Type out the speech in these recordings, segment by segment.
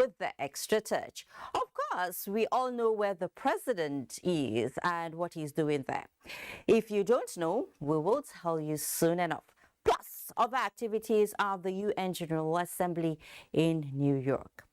with the extra touch. Of course, we all know where the president is and what he's doing there. If you don't know, we will tell you soon enough. Plus, other activities at the UN General Assembly in New York.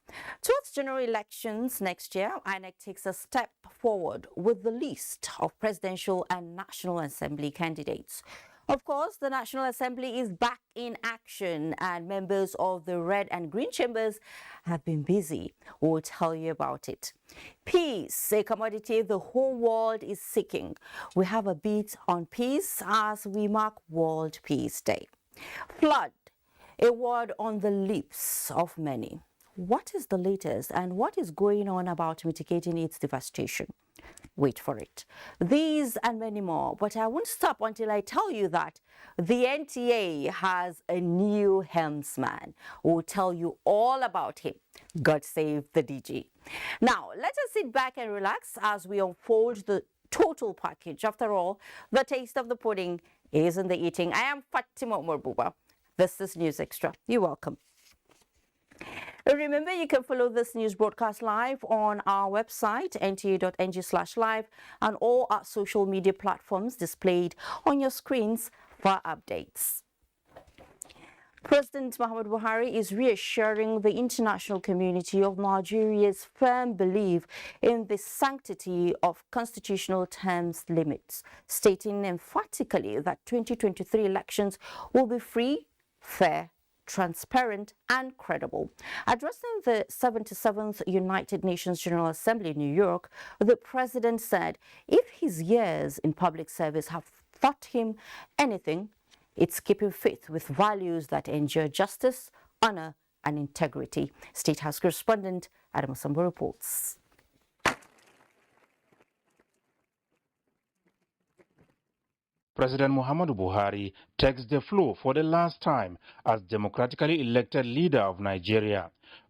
Towards general elections next year, INEC takes a step forward with the list of presidential and National Assembly candidates. Of course, the National Assembly is back in action and members of the red and green chambers have been busy. We'll tell you about it. Peace, a commodity the whole world is seeking. We have a beat on peace as we mark World Peace Day. Flood, a word on the lips of many. What is the latest and what is going on about mitigating its devastation? Wait for it. These and many more, but I won't stop until I tell you that the NTA has a new helmsman. We'll tell you all about him. God save the DG. Now, let us sit back and relax as we unfold the total package. After all, the taste of the pudding is in the eating. I am Fatima Umar Buba. This is News Extra. You're welcome. Remember, you can follow this news broadcast live on our website, nta.ng/live, and all our social media platforms displayed on your screens for updates. President Muhammadu Buhari is reassuring the international community of Nigeria's firm belief in the sanctity of constitutional terms limits, stating emphatically that 2023 elections will be free, fair, transparent and credible. Addressing the 77th United Nations General Assembly in New York, the president said if his years in public service have taught him anything, it's keeping faith with values that endure justice, honor and integrity. State House correspondent Adam Sambo reports. President Muhammadu Buhari takes the floor for the last time as democratically elected leader of Nigeria.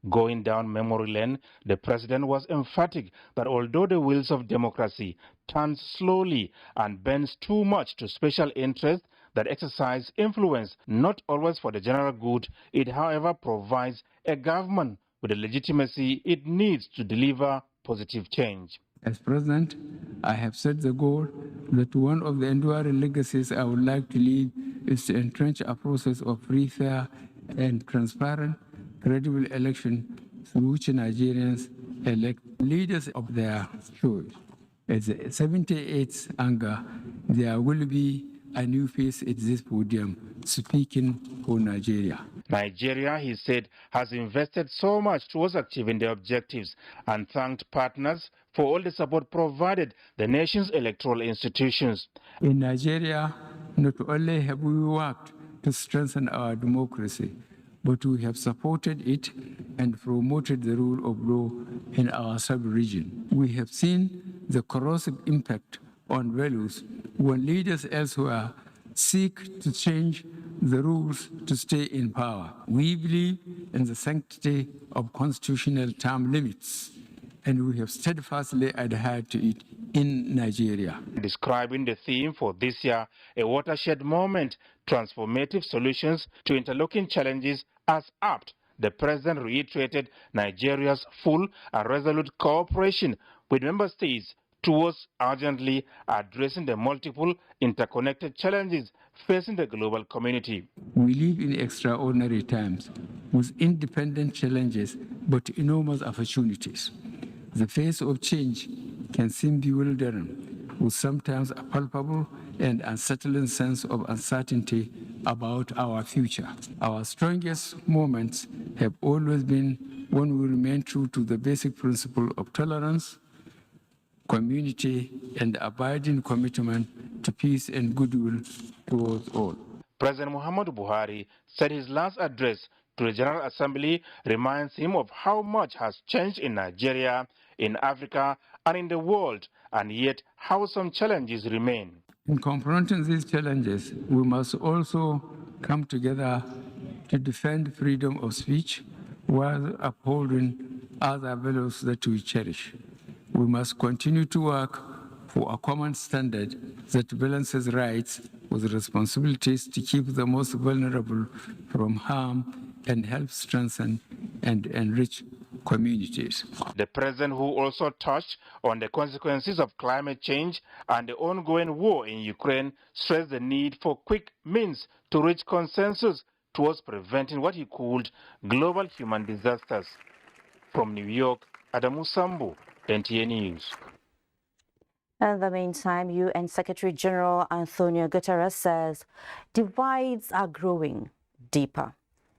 Going down memory lane, the president was emphatic that although the wheels of democracy turns slowly and bends too much to special interests that exercise influence not always for the general good, it however provides a government with the legitimacy it needs to deliver positive change. As president, I have set the goal that one of the enduring legacies I would like to leave is to entrench a process of free, fair, and transparent, credible election through which Nigerians elect leaders of their choice. At the 78th UNGA, there will be a new face at this podium speaking for Nigeria. Nigeria, he said, has invested so much towards achieving the objectives and thanked partners for all the support provided the nation's electoral institutions. In Nigeria, not only have we worked to strengthen our democracy, but we have supported it and promoted the rule of law in our sub-region. We have seen the corrosive impact on values when leaders elsewhere seek to change the rules to stay in power. We believe in the sanctity of constitutional term limits, and we have steadfastly adhered to it in Nigeria. Describing the theme for this year, a watershed moment, transformative solutions to interlocking challenges as apt, the president reiterated Nigeria's full and resolute cooperation with member states towards urgently addressing the multiple interconnected challenges facing the global community. We live in extraordinary times with independent challenges but enormous opportunities. The face of change can seem bewildering, with sometimes a palpable and unsettling sense of uncertainty about our future. Our strongest moments have always been when we remain true to the basic principle of tolerance, community, and abiding commitment to peace and goodwill towards all. President Muhammadu Buhari said his last address to the General Assembly reminds him of how much has changed in Nigeria, in Africa, and in the world, and yet how some challenges remain. In confronting these challenges, we must also come together to defend freedom of speech while upholding other values that we cherish. We must continue to work for a common standard that balances rights with responsibilities to keep the most vulnerable from harm and help strengthen and enrich communities. The president, who also touched on the consequences of climate change and the ongoing war in Ukraine, stressed the need for quick means to reach consensus towards preventing what he called global human disasters. From New York, Adamu Sambu, NTA News. In the meantime, UN Secretary General Antonio Guterres says divides are growing deeper,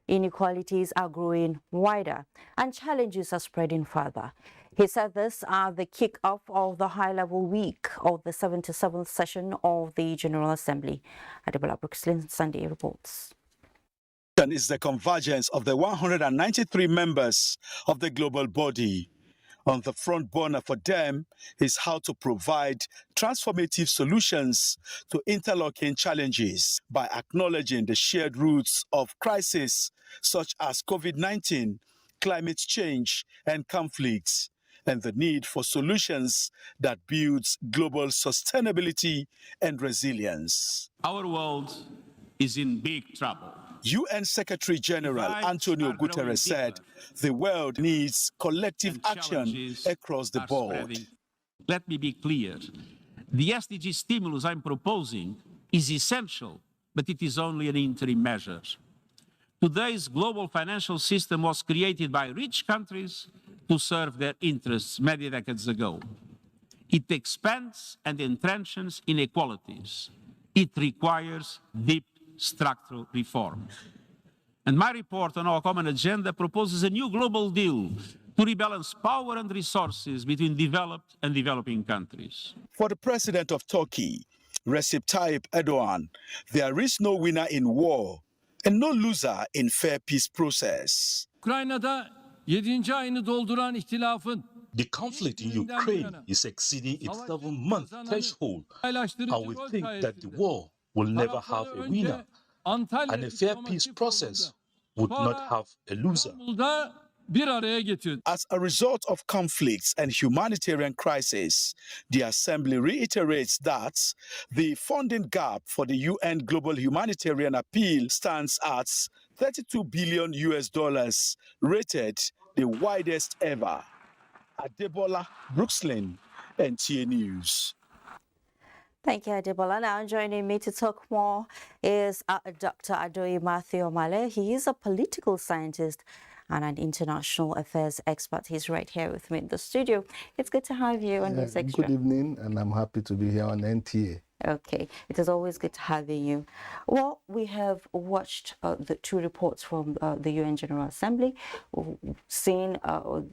inequalities are growing wider, and challenges are spreading further. He said this at the kick-off of the high-level week of the 77th session of the General Assembly. Adebola Brooklyn Sunday reports. Is the convergence of the 193 members of the global body. On the front burner for them is how to provide transformative solutions to interlocking challenges by acknowledging the shared roots of crises such as COVID-19, climate change, and conflicts, and the need for solutions that builds global sustainability and resilience. Our world is in big trouble. UN Secretary General Antonio Guterres said the world needs collective action across the board. Let me be clear. The SDG stimulus I'm proposing is essential, but it is only an interim measure. Today's global financial system was created by rich countries to serve their interests many decades ago. It expands and entrenches inequalities. It requires deep structural reform. And my report on our common agenda proposes a new global deal to rebalance power and resources between developed and developing countries. For the president of Turkey, Recep Tayyip Erdogan, there is no winner in war and no loser in fair peace process. Ukrayna'da 7. ayını dolduran ihtilafın The conflict in Ukraine is exceeding its 7-month threshold, and we think that the war will never have a winner, and a fair peace process would not have a loser. As a result of conflicts and humanitarian crisis, the Assembly reiterates that the funding gap for the UN Global Humanitarian Appeal stands at $32 billion, rated the widest ever. Adebola Brooklyn, NTA News. Thank you, Adebola. Now joining me to talk more is Dr. Adoyi Matthew Omale. He is a political scientist and an international affairs expert. He's right here with me in the studio. It's good to have you on this extra. Good evening, and I'm happy to be here on NTA. Okay, it is always good having you. Well, we have watched the 2 reports from the UN General Assembly, seen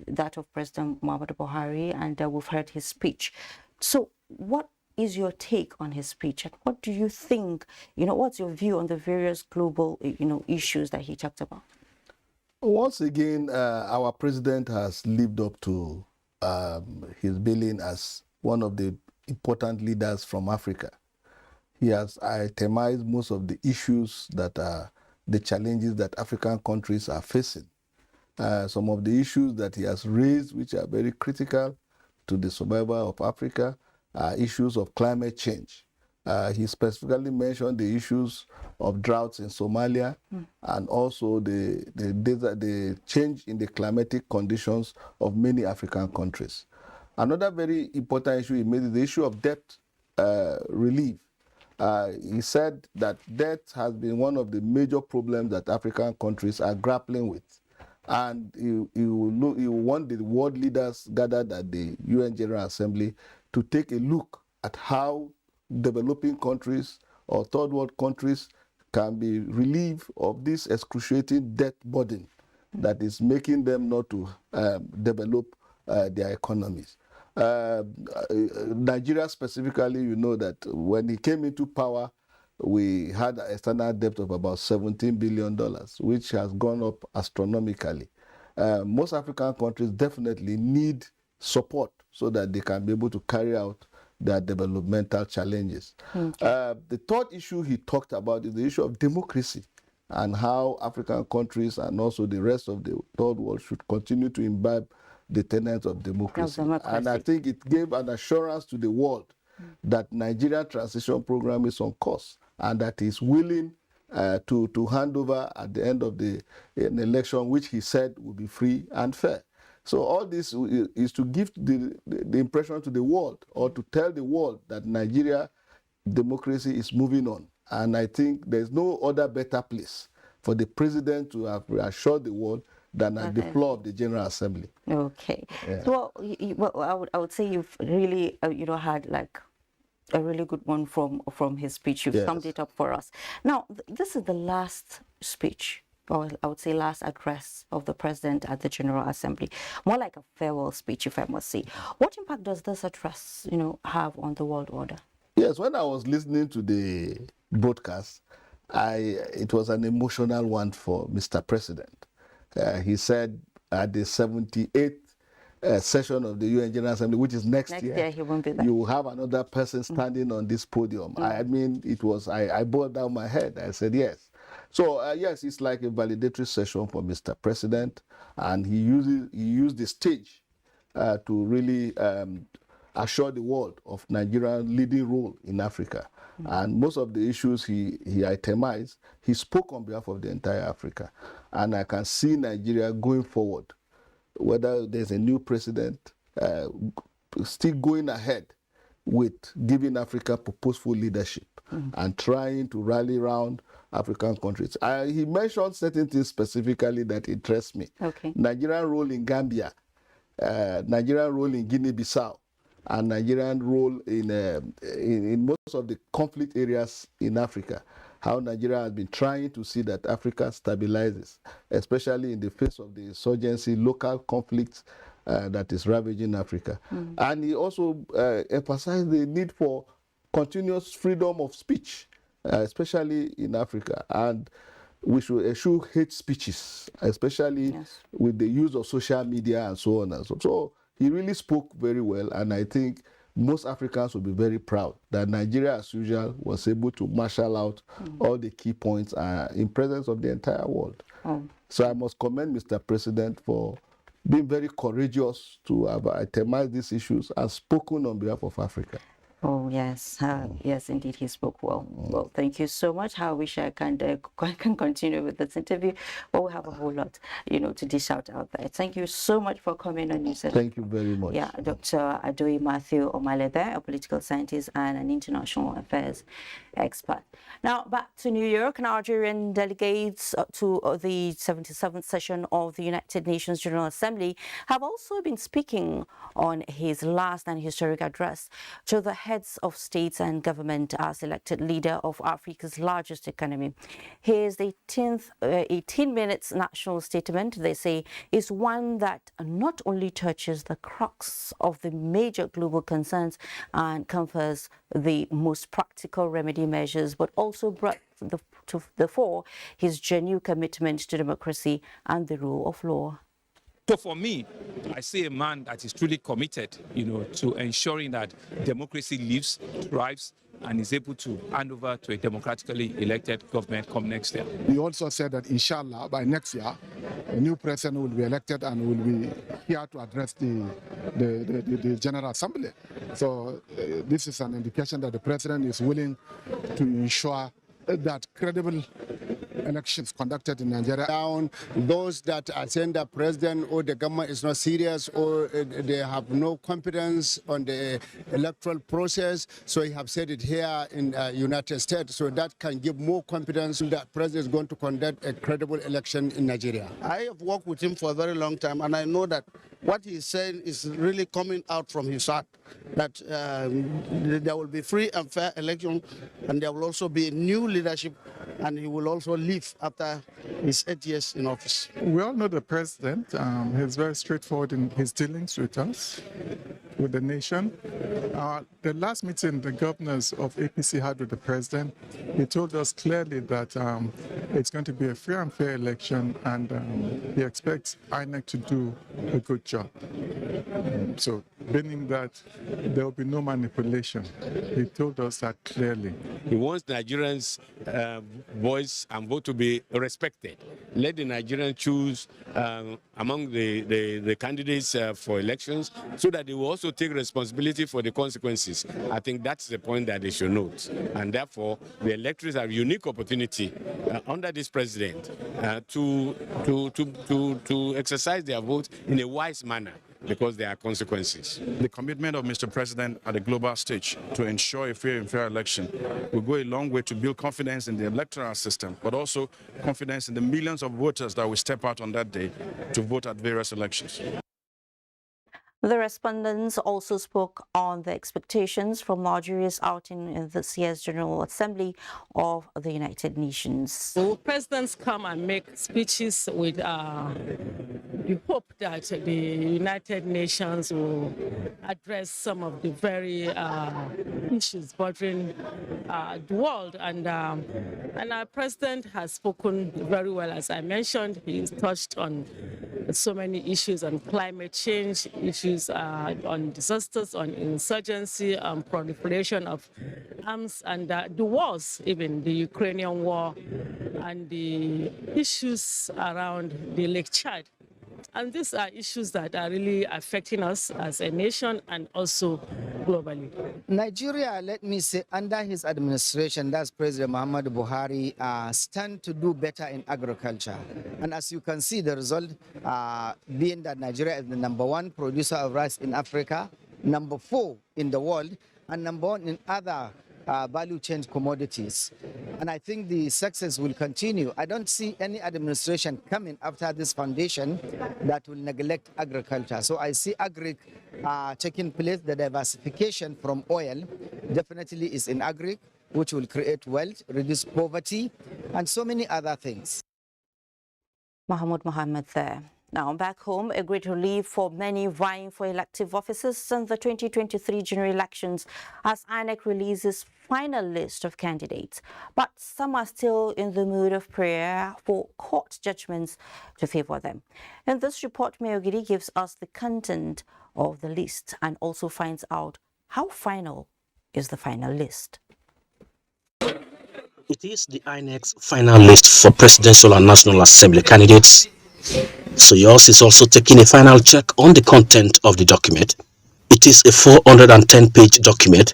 that of President Muhammadu Buhari, and we've heard his speech. So what is your take on his speech, and what do you think, what's your view on the various global, issues that he talked about? Once again, our president has lived up to his billing as one of the important leaders from Africa. He has itemized most of the issues that are the challenges that African countries are facing. Some of the issues that he has raised, which are very critical to the survival of Africa, are issues of climate change. He specifically mentioned the issues of droughts in Somalia and also the change in the climatic conditions of many African countries. Another very important issue he made is the issue of debt relief. He said that debt has been one of the major problems that African countries are grappling with. And he want the world leaders gathered at the UN General Assembly to take a look at how developing countries or third world countries can be relieved of this excruciating debt burden that is making them not to develop their economies. Nigeria specifically, you know that when he came into power, we had a standard debt of about $17 billion, which has gone up astronomically. Most African countries definitely need support so that they can be able to carry out their developmental challenges. The third issue he talked about is the issue of democracy and how African countries and also the rest of the third world should continue to imbibe the tenets of democracy. And I think it gave an assurance to the world that Nigeria transition program is on course and that he's willing to hand over at the end of an election which he said will be free and fair. So all this is to give the impression to the world, or to tell the world that Nigeria democracy is moving on. And I think there's no other better place for the president to have reassured the world than at the floor of the General Assembly. Okay. Yeah. So, well, I would say you've really, had like a really good one from his speech. You've summed it up for us. Now, this is the last speech, or I would say last address of the president at the General Assembly. More like a farewell speech, if I must say. What impact does this address, have on the world order? Yes, when I was listening to the broadcast, it was an emotional one for Mr. President. He said at the 78th session of the UN General Assembly, which is next year. Next year he won't be there. You will have another person standing on this podium. I mean, it was, I bowed down my head. I said, yes. So, yes, it's like a validatory session for Mr. President, and he used the stage to really assure the world of Nigeria's leading role in Africa. And most of the issues he itemized, he spoke on behalf of the entire Africa. And I can see Nigeria going forward, whether there's a new president, still going ahead with giving Africa purposeful leadership and trying to rally around African countries. He mentioned certain things specifically that interest me. Okay. Nigerian role in Gambia, Nigerian role in Guinea-Bissau, and Nigerian role in most of the conflict areas in Africa. How Nigeria has been trying to see that Africa stabilizes, especially in the face of the insurgency, local conflicts that is ravaging Africa. And he also emphasized the need for continuous freedom of speech, especially in Africa. And we should eschew hate speeches, especially with the use of social media and so on and so on. So he really spoke very well, and I think most Africans will be very proud that Nigeria, as usual, was able to marshal out all the key points in presence of the entire world. So I must commend Mr. President for being very courageous to have itemized these issues and spoken on behalf of Africa. Oh, yes. Yes, indeed, he spoke well. Well, thank you so much. I wish I can continue with this interview, but we have a whole lot, to dish out there. Thank you so much for coming on. Thank you very much. Yeah, Dr. Adoyi Matthew Omale there, a political scientist and an international affairs expert. Now, back to New York. Nigerian delegates to the 77th session of the United Nations General Assembly have also been speaking on his last and historic address to the heads of states and government as elected leader of Africa's largest economy. His 18 minutes national statement, they say, is one that not only touches the crux of the major global concerns and confers the most practical remedy measures, but also brought to the fore his genuine commitment to democracy and the rule of law. So for me, I see a man that is truly committed, to ensuring that democracy lives, thrives, and is able to hand over to a democratically elected government come next year. He also said that, inshallah, by next year, a new president will be elected and will be here to address the General Assembly. So this is an indication that the president is willing to ensure that credible elections conducted in Nigeria. Down those that are saying the president or the government is not serious or they have no confidence on the electoral process. So he have said it here in United States. So that can give more confidence that president is going to conduct a credible election in Nigeria. I have worked with him for a very long time, and I know that what he's saying is really coming out from his heart, that there will be free and fair election, and there will also be new leadership, and he will also leave after his 8 years in office. We all know the president. He's very straightforward in his dealings with us, with the nation. The last meeting the governors of APC had with the president, he told us clearly that it's going to be a free and fair election, and he expects INEC to do a good job. So, meaning that there will be no manipulation. He told us that clearly. He wants Nigerians' voice and vote to be respected. Let the Nigerians choose among the candidates for elections, so that they will also also take responsibility for the consequences. I think that's the point that they should note. And therefore, the electors have a unique opportunity under this president to exercise their vote in a wise manner, because there are consequences. The commitment of Mr. President at the global stage to ensure a fair and fair election will go a long way to build confidence in the electoral system, but also confidence in the millions of voters that will step out on that day to vote at various elections. The respondents also spoke on the expectations from Nigeria's outing in this year's General Assembly of the United Nations. So presidents come and make speeches with the hope that the United Nations will address some of the very issues bothering the world. And our president has spoken very well, as I mentioned. He's touched on so many issues on climate change, issues on disasters, on insurgency, on proliferation of arms, and the wars, even the Ukrainian war, and the issues around the Lake Chad. And these are issues that are really affecting us as a nation and also globally. Nigeria, let me say, under his administration, that's President Muhammadu Buhari, stand to do better in agriculture. And as you can see, the result being that Nigeria is the #1 producer of rice in Africa, #4 in the world, and #1 in other value chain commodities. And I think the success will continue. I don't see any administration coming after this foundation that will neglect agriculture. So I see agric taking place. The diversification from oil definitely is in agric, which will create wealth, reduce poverty, and so many other things. Mahmoud Mohammed there. Now, back home, a great relief for many vying for elective offices in the 2023 general elections as INEC releases final list of candidates. But some are still in the mood of prayer for court judgments to favor them. In this report, Mayogiri gives us the content of the list and also finds out how final is the final list. It is the INEC's final list for presidential and National Assembly candidates. So yours is also taking a final check on the content of the document. It is a 410-page document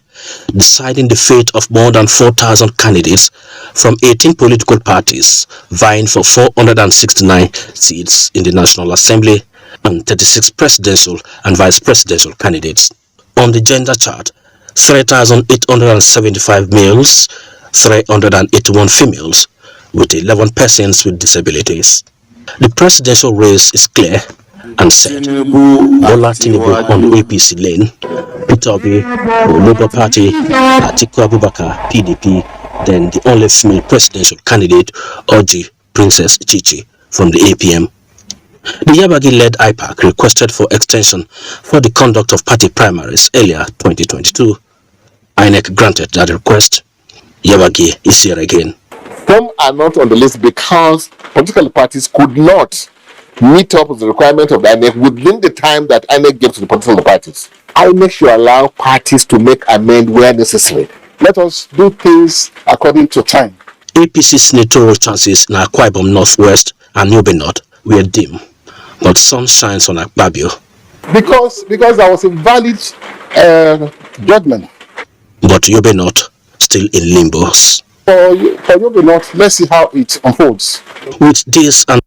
deciding the fate of more than 4,000 candidates from 18 political parties vying for 469 seats in the National Assembly and 36 presidential and vice presidential candidates. On the gender chart, 3,875 males, 381 females, with 11 persons with disabilities. The presidential race is clear and set. Bola Tinubu on APC lane, Peter Obi, Labour Party, Atiku Abubakar, PDP, then the only female presidential candidate, Oji Princess Chichi from the APM. The Yabagi-led IPAC requested for extension for the conduct of party primaries earlier 2022. INEC granted that request. Yabagi is here again. Some are not on the list because political parties could not meet up with the requirement of the INEC within the time that INEC gives to the political parties. INEC should allow parties to make amendments where necessary. Let us do things according to time. APC senatorial chances in Akwa Ibom Northwest and Yobe North were dim, but sun shines on Akpabio. Because there was a valid judgment. But Yobe North still in limbos. For Yobe North, let's see how it unfolds. With this and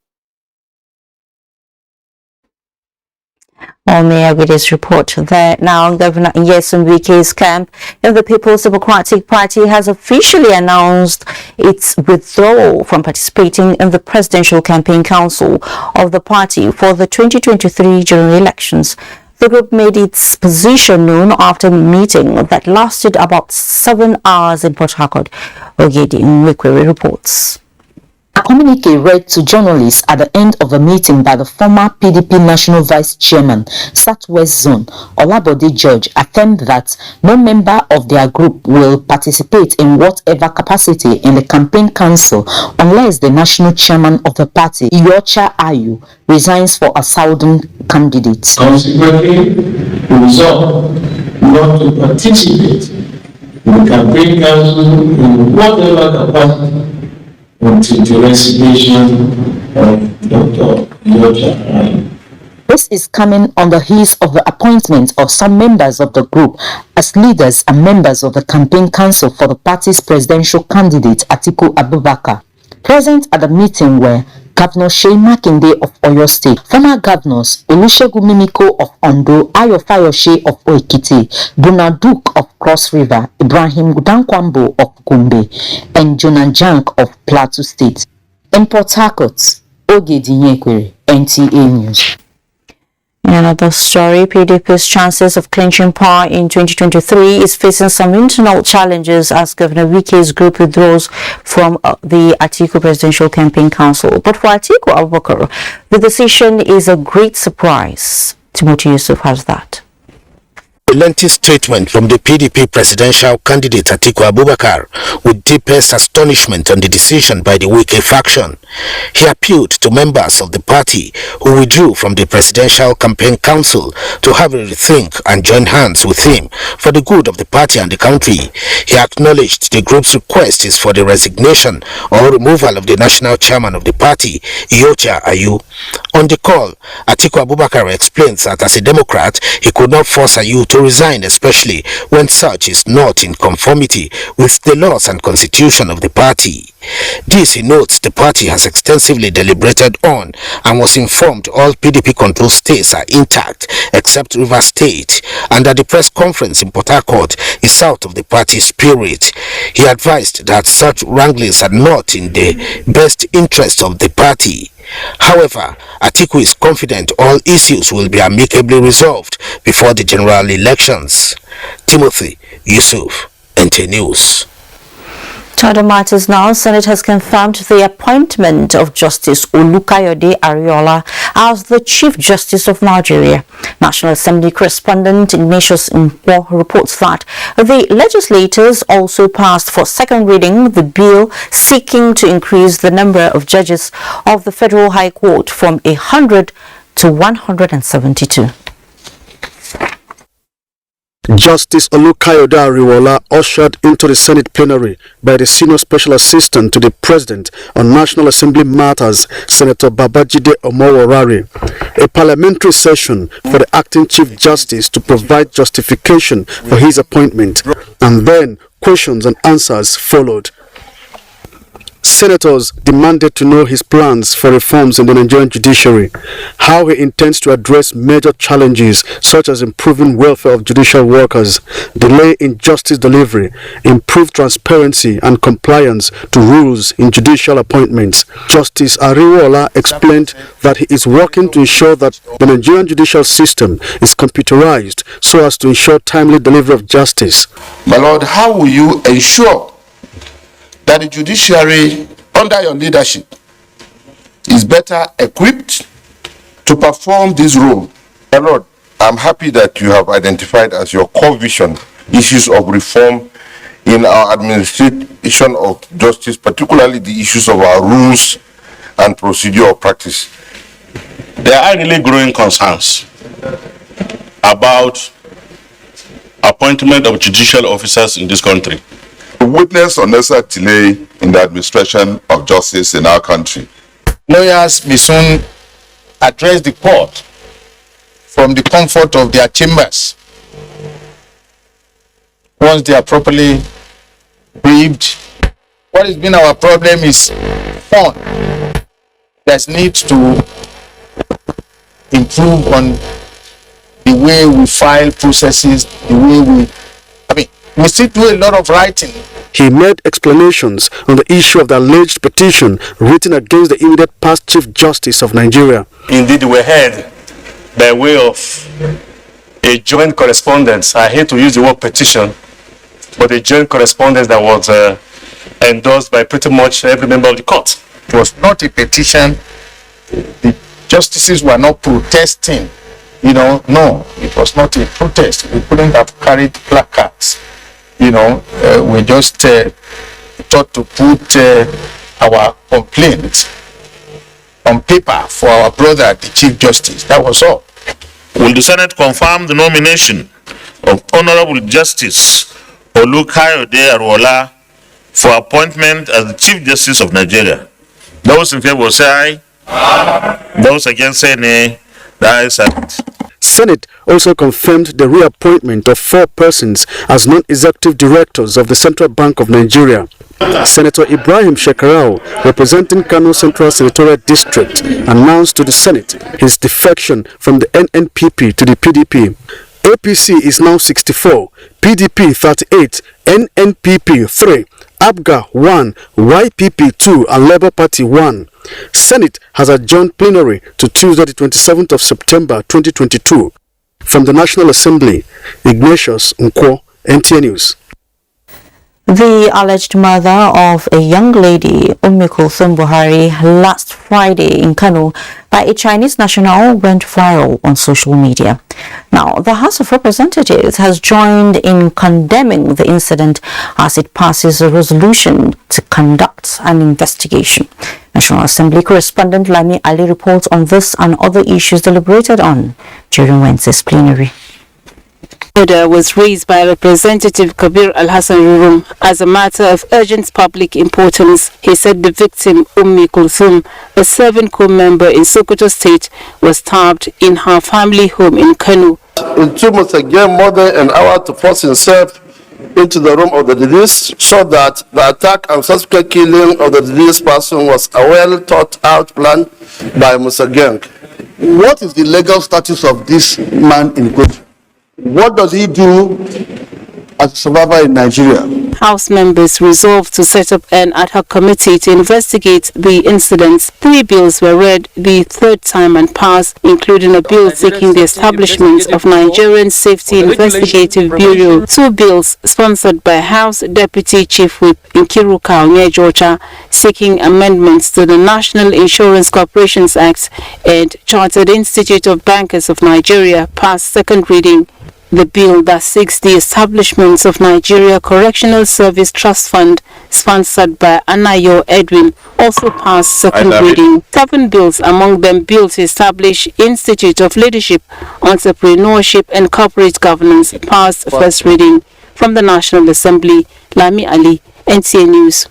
With this report there. Now, Governor Nyesom Wike's camp in the People's Democratic Party has officially announced its withdrawal from participating in the Presidential Campaign Council of the party for the 2023 general elections. The group made its position known after a meeting that lasted about 7 hours in Port Harcourt. Ogedi Nwekwere reports. A communique read to journalists at the end of a meeting by the former PDP National Vice Chairman, Southwest Zone, Olabode George, affirmed that no member of their group will participate in whatever capacity in the campaign council unless the national chairman of the party, Iyorchia Ayu, resigns for a southern candidate. Consequently, we resolve not to participate in the campaign council in whatever capacity until the resignation of Dr. Iyorchia Ayu. This is coming on the heels of the appointment of some members of the group as leaders and members of the campaign council for the party's presidential candidate Atiku Abubakar. Present at the meeting were Governor Seyi Makinde of Oyo State, former governors Olusegun Mimiko of Ondo, Ayo Fayose of Ekiti, Buna Duke of Cross River, Ibrahim Dankwambo of Gombe, and Jonah Jank of Plateau State. In Port Harcourt, Oge Dinyekwere, NTA News. In another story, PDP's chances of clinching power in 2023 is facing some internal challenges as Governor Wike's group withdraws from the Atiku Presidential Campaign Council. But for Atiku Abubakar, the decision is a great surprise. Timothy Yusuf has that. A lengthy statement from the PDP presidential candidate Atiku Abubakar with deepest astonishment on the decision by the Wike faction. He appealed to members of the party who withdrew from the presidential campaign council to have a rethink and join hands with him for the good of the party and the country. He acknowledged the group's request is for the resignation or removal of the national chairman of the party, Iyocha Ayu. On the call, Atiku Abubakar explains that as a Democrat, he could not force Ayu to resign, especially when such is not in conformity with the laws and constitution of the party. This, he notes, the party has extensively deliberated on and was informed all PDP-controlled states are intact except Rivers State, and that the press conference in Port Harcourt is out of the party's spirit. He advised that such wranglings are not in the best interest of the party. However, Atiku is confident all issues will be amicably resolved before the general elections. Timothy Yusuf, NTA News. To other matters now, Senate has confirmed the appointment of Justice Olukayode Ariola as the Chief Justice of Nigeria. National Assembly correspondent Ignatius Mpo reports that the legislators also passed for second reading the bill seeking to increase the number of judges of the Federal High Court from 100 to 172. Justice Olukayode Ariola, ushered into the Senate plenary by the Senior Special Assistant to the President on National Assembly Matters, Senator Babajide Omoworare. A parliamentary session for the acting Chief Justice to provide justification for his appointment, and then questions and answers followed. Senators demanded to know his plans for reforms in the Nigerian judiciary, how he intends to address major challenges such as improving welfare of judicial workers, delay in justice delivery, improve transparency and compliance to rules in judicial appointments. Justice Ariola explained that he is working to ensure that the Nigerian judicial system is computerized so as to ensure timely delivery of justice. My Lord, how will you ensure that the judiciary under your leadership is better equipped to perform this role? My Lord, I'm happy that you have identified as your core vision issues of reform in our administration of justice, particularly the issues of our rules and procedure of practice. There are really growing concerns about appointment of judicial officers in this country. We witness unnecessary delay in the administration of justice in our country. Lawyers may soon address the court from the comfort of their chambers once they are properly briefed. What has been our problem is fund. There's need to improve on the way we file processes, the way we still do a lot of writing. He made explanations on the issue of the alleged petition written against the immediate past Chief Justice of Nigeria. Indeed, we heard by way of a joint correspondence. I hate to use the word petition, but a joint correspondence that was endorsed by pretty much every member of the court. It was not a petition. The justices were not protesting. No, it was not a protest. We couldn't have carried placards. We just thought to put our complaint on paper for our brother, the Chief Justice. That was all. Will the Senate confirm the nomination of Honorable Justice Olukayode Ariola for appointment as the Chief Justice of Nigeria? Those in favor say aye. Those against say nay. The ayes have it. Senate also confirmed the reappointment of 4 persons as non-executive directors of the Central Bank of Nigeria. Senator Ibrahim Shekarau, representing Kano Central Senatorial District, announced to the Senate his defection from the NNPP to the PDP. APC is now 64, PDP 38, NNPP 3, ABGA 1, YPP 2 and Labour Party 1. Senate has adjourned plenary to Tuesday the 27th of September 2022. From the National Assembly, Ignatius Nkwo, NTA News. The alleged mother of a young lady, Umar Buhari, last Friday in Kano by a Chinese national went viral on social media. Now, the House of Representatives has joined in condemning the incident as it passes a resolution to conduct an investigation. National Assembly correspondent Lami Ali reports on this and other issues deliberated on during Wednesday's plenary. Order was raised by Representative Kabir Al-Hassan Rurum as a matter of urgent public importance. He said the victim, Kulthum, a serving corps member in Sokoto State, was stabbed in her family home in Kano. It took Musagem more than an hour to force himself into the room of the deceased, so that the attack and subsequent killing of the deceased person was a well thought out plan by Musagem. What is the legal status of this man in court? What does he do as a survivor in Nigeria? House members resolved to set up an ad hoc committee to investigate the incidents. 3 bills were read the 3rd time and passed, including a bill seeking the establishment of Nigerian Safety Investigative Bureau. 2 bills sponsored by House Deputy Chief Whip Nkiruka Onyejocha, seeking amendments to the National Insurance Corporations Act and Chartered Institute of Bankers of Nigeria, passed 2nd reading. The bill that seeks the establishment of Nigeria Correctional Service Trust Fund, sponsored by Anayo Edwin, also passed 2nd reading. 7 bills, among them bill to establish Institute of Leadership, Entrepreneurship and Corporate Governance, passed 1st reading. From the National Assembly, Lami Ali, NTA News.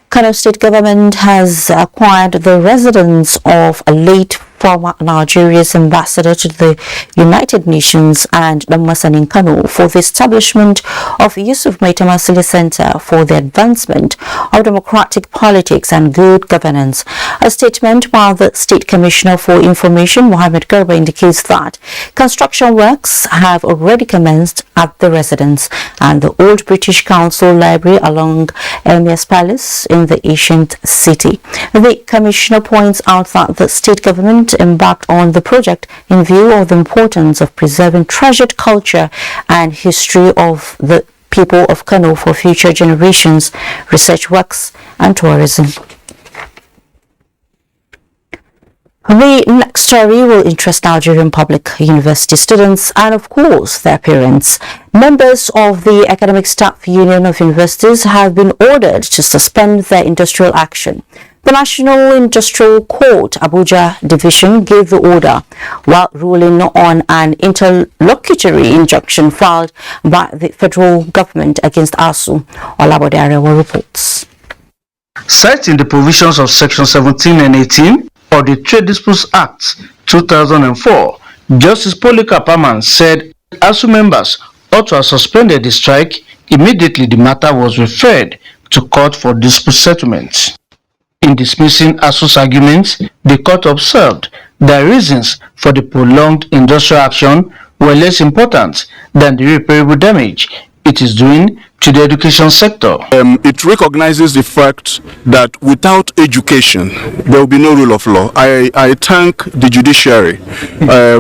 Kano State Government has acquired the residence of a late former Nigeria's ambassador to the United Nations and Damasan in Kano for the establishment of Yusuf Maitamasili Center for the advancement of democratic politics and good governance. A statement by the State Commissioner for Information, Mohammed Garba, indicates that construction works have already commenced at the residence and the old British Council Library along Emir's Palace in the ancient city. The Commissioner points out that the state government embarked on the project in view of the importance of preserving treasured culture and history of the people of Kano for future generations, research works and tourism. The next story will interest Nigerian public university students and, of course, their parents. Members of the Academic Staff Union of Universities have been ordered to suspend their industrial action. The National Industrial Court, Abuja Division, gave the order while ruling on an interlocutory injunction filed by the federal government against ASUU. Olabode Arewa reports. Citing the provisions of Section 17 and 18 of the Trade Disputes Act 2004, Justice Polika Paman said ASUU members ought to have suspended the strike. Immediately the matter was referred to court for dispute settlement. In dismissing ASUU's arguments, the court observed that reasons for the prolonged industrial action were less important than the irreparable damage it is doing to the education sector. It recognizes the fact that without education, there will be no rule of law. I thank the judiciary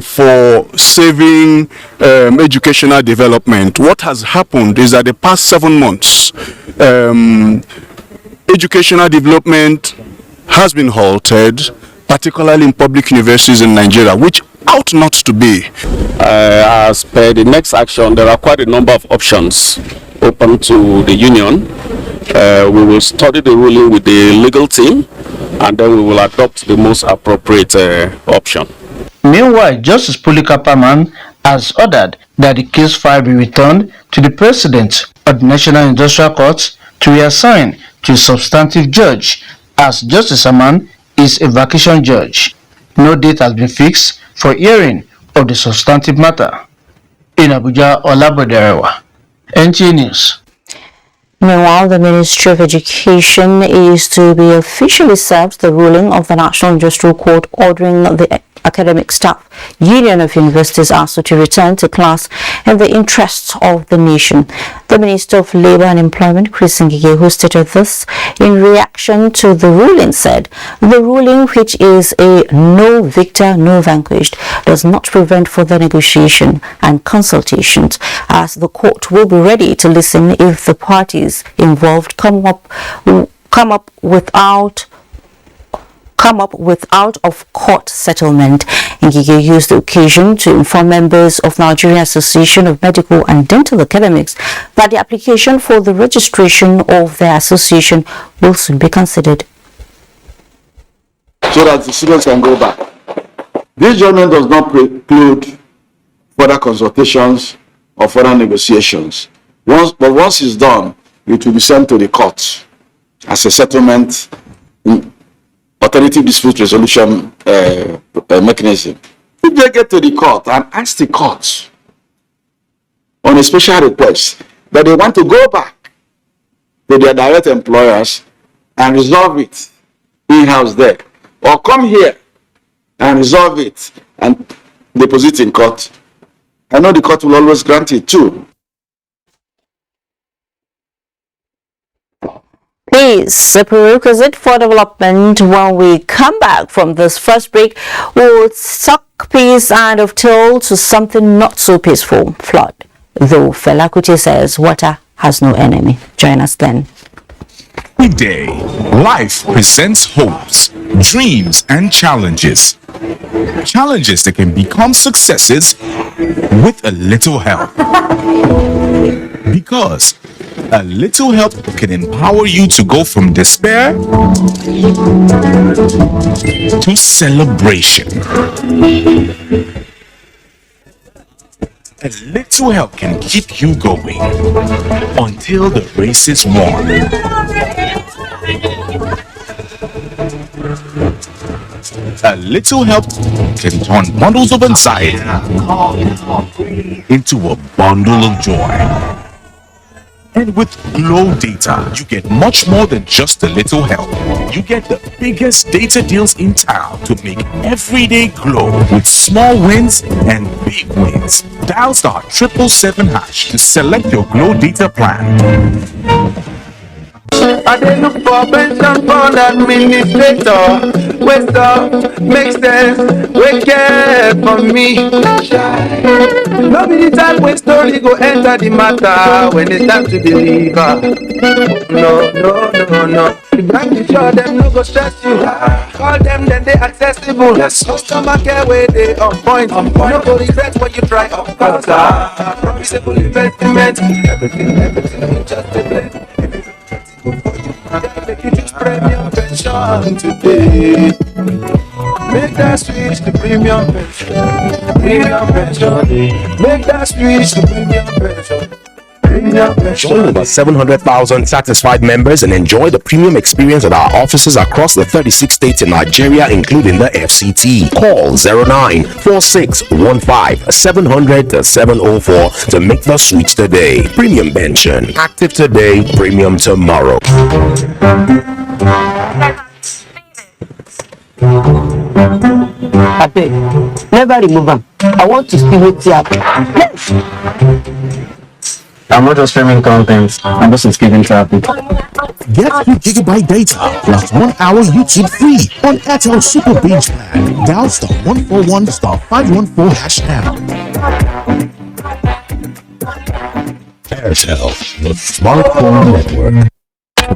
for saving educational development. What has happened is that the past 7 months, educational development has been halted, particularly in public universities in Nigeria, which ought not to be. As per the next action, there are quite a number of options open to the union. We will study the ruling with the legal team, and then we will adopt the most appropriate option. Meanwhile, Justice Polika Paman has ordered that the case file be returned to the President of the National Industrial Court to reassign to a substantive judge, as Justice Aman is a vacation judge. No date has been fixed for hearing of the substantive matter. In Abuja, Olaboderewa, NTA News. Meanwhile, the Ministry of Education is to be officially served the ruling of the National Industrial Court ordering the Academic Staff Union of Universities ASUU to return to class in the interests of the nation. The Minister of Labour and Employment, Chris Ngige, who stated this in reaction to the ruling, said the ruling, which is a no victor, no vanquished, does not prevent further negotiation and consultations, as the court will be ready to listen if the parties involved come up without out-of-court settlement. Ngige used the occasion to inform members of Nigerian Association of Medical and Dental Academics that the application for the registration of their association will soon be considered. So that the students can go back. This judgment does not preclude further consultations or further negotiations. Once it's done, it will be sent to the court as a settlement alternative dispute resolution mechanism. If they get to the court and ask the court on a special request that they want to go back to their direct employers and resolve it in-house there, or come here and resolve it and deposit in court, I know the court will always grant it too. Is a prerequisite for development. When we come back from this first break, we'll suck peace out of toll to something not so peaceful, flood. Though Fela Kuti says water has no enemy. Join us then. Every day, life presents hopes, dreams, and challenges. Challenges that can become successes with a little help. Because a little help can empower you to go from despair to celebration. A little help can keep you going until the race is won. A little help can turn bundles of anxiety into a bundle of joy. And with Glow Data, you get much more than just a little help. You get the biggest data deals in town to make every day glow with small wins and big wins. Dial *777# to select your Glow Data plan. I dey look for pension fund administrator, wey stop, make sense, wey care for me. No be the time when story go enter the matter when it's time to deliver. No. The bank is sure them no go stress you. Call them, then they accessible. Customer care where they on point. No go regret when you try. Of course, promisable investment. Everything just a blend. Make you choose premium pension today. Make that switch to premium pension. Premium pension. Make that switch to premium pension. Join over 700,000 satisfied members and enjoy the premium experience at our offices across the 36 states in Nigeria, including the FCT. Call 094615-700-704 to make the switch today. Premium pension. Active today, premium tomorrow. Abeg, never remove am. I want to see wetin happen. I'm not just streaming content, I'm just giving traffic. Get 2 GB data plus 1 hour YouTube free on Airtel Super Binge Plan. Dial *141*514#. Airtel, the smartphone network.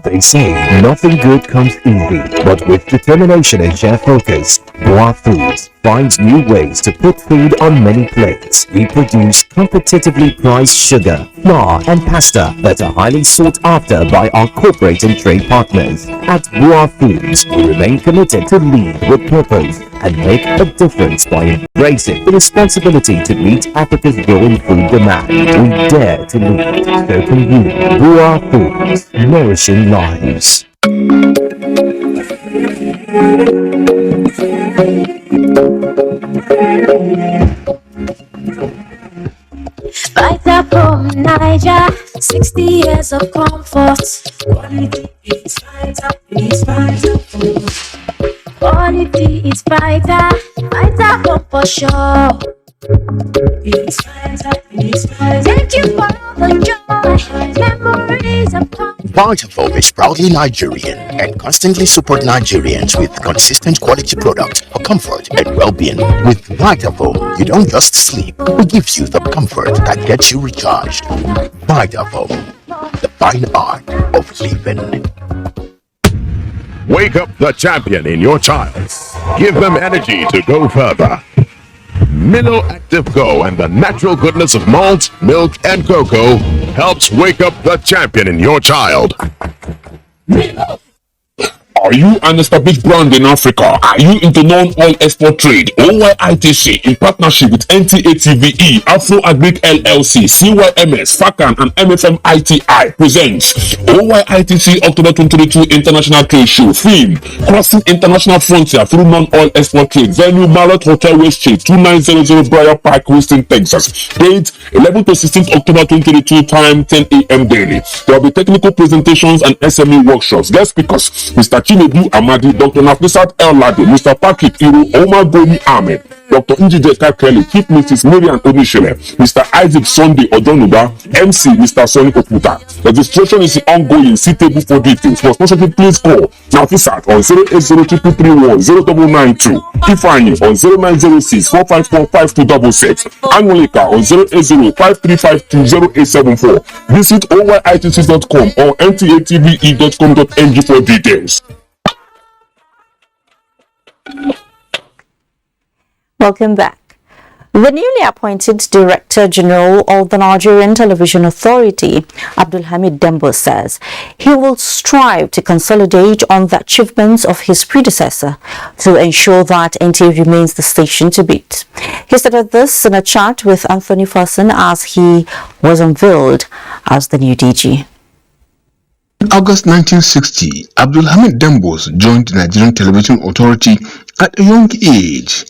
They say nothing good comes easy, but with determination and sheer focus, Buba Foods finds new ways to put food on many plates. We produce competitively priced sugar, flour, and pasta that are highly sought after by our corporate and trade partners. At Buba Foods, we remain committed to lead with purpose and make a difference by embracing the responsibility to meet Africa's growing food demand. We dare to lead. So can you. Buba Foods, nourishing lives. Fighter from Niger, 60 years of comfort. Quality is fighter, quality is fighter, fighter home for sure. Thank you for all the joy, memories of comfort. Vitafilm is proudly Nigerian and constantly support Nigerians with consistent quality products for comfort and well-being. With Vitafilm, you don't just sleep, it gives you the comfort that gets you recharged. Vitafilm, the fine art of living. Wake up the champion in your child. Give them energy to go further. Milo Active Go and the natural goodness of malt, milk, and cocoa helps wake up the champion in your child. Are you an established brand in Africa? Are you into non-oil export trade? OYITC in partnership with NTA TVE, Afro Agric LLC, CYMS, FACAN, and MFM ITI presents OYITC October 2022 International Trade Show. Theme: Crossing International Frontier through Non-Oil Export Trade. Venue: Marriott Hotel West Street, 2900 Briar Park, Houston, Texas. Date: 11 to 16th October 2022. Time: 10 a.m. daily. There will be technical presentations and SME workshops. Guest speakers: Mr. Chinedu Amadi, Dr. Nafisat El Ladi, Mr. Patrick Iru, Omar Gomi Ahmed, Dr. Njideka Kelly, Chief Mrs. Miriam Onishele, Mr. Isaac Sunday Odonuba, MC Mr. Sonny Okuta. Registration is ongoing. See table for details. For sponsorship, please call Nafisat on 08023310992, Ifeanyi on 0906-454-5266, Anwulika on 08053520874. Visit oyitc.com or ntatve.com.ng for details. Welcome back. The newly appointed Director General of the Nigerian Television Authority, Abdulhamid Dembo, says he will strive to consolidate on the achievements of his predecessor to ensure that NTA remains the station to beat. He stated this in a chat with Anthony Ferguson as he was unveiled as the new DG. In August 1960, Abdulhamid Dembo joined the Nigerian Television Authority at a young age.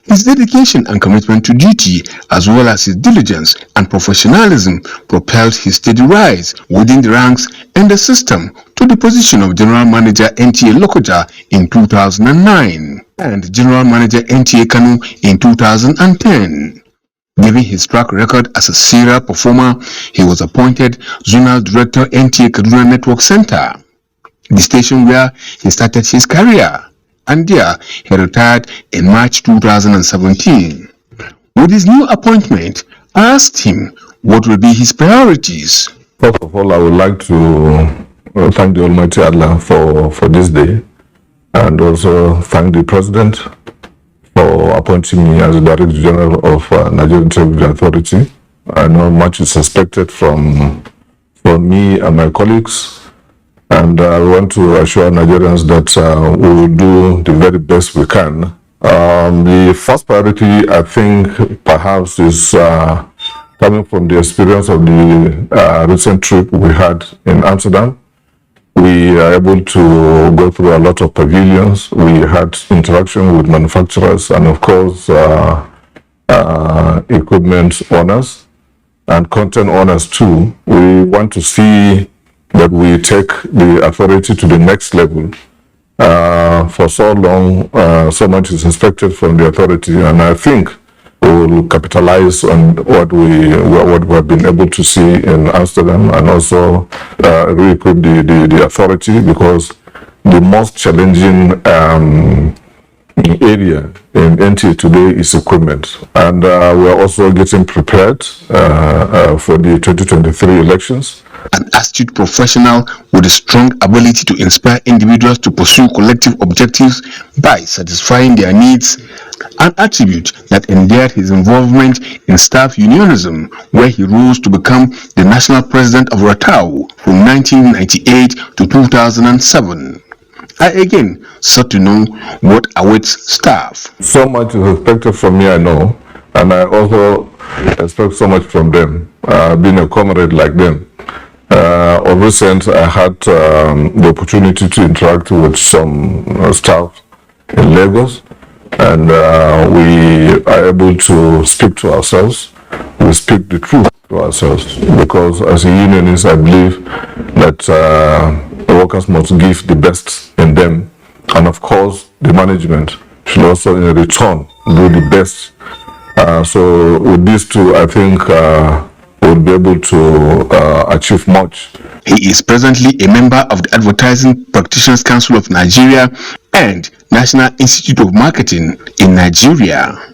His dedication and commitment to duty, as well as his diligence and professionalism, propelled his steady rise within the ranks and the system to the position of General Manager NTA Lokoja in 2009 and General Manager NTA Kano in 2010. Given his track record as a serial performer, he was appointed Zonal Director NTA Kaduna Network Center, the station where he started his career, and there he retired in March 2017. With his new appointment, I asked him what will be his priorities. First of all, I would like to thank the Almighty Allah for this day, and also thank the President for appointing me as the Director General of Nigerian Television Authority. I know much is expected from me and my colleagues, and I want to assure Nigerians that we will do the very best we can. The first priority, I think, perhaps is coming from the experience of the recent trip we had in Amsterdam. We are able to go through a lot of pavilions. We had interaction with manufacturers and, of course, equipment owners and content owners too. We want to see that we take the authority to the next level. For so long, so much is expected from the authority, and I think we will capitalize on what we have been able to see in Amsterdam, and also re-equip the authority, because the most challenging area in NTA today is equipment, and we are also getting prepared for the 2023 elections. An astute professional with a strong ability to inspire individuals to pursue collective objectives by satisfying their needs, an attribute that endeared his involvement in staff unionism, where he rose to become the national president of Ratau from 1998 to 2007. I again sought to know what awaits staff. So much is expected from me, I know, and I also expect so much from them, being a comrade like them. Of recent, I had the opportunity to interact with some staff in Lagos, and we are able to speak to ourselves. We speak the truth to ourselves, because as a unionist, I believe that the workers must give the best in them, and of course the management should also in return do the best. So with these two, I think we'll be able to achieve much. He is presently a member of the Advertising Practitioners Council of Nigeria and National Institute of Marketing in Nigeria.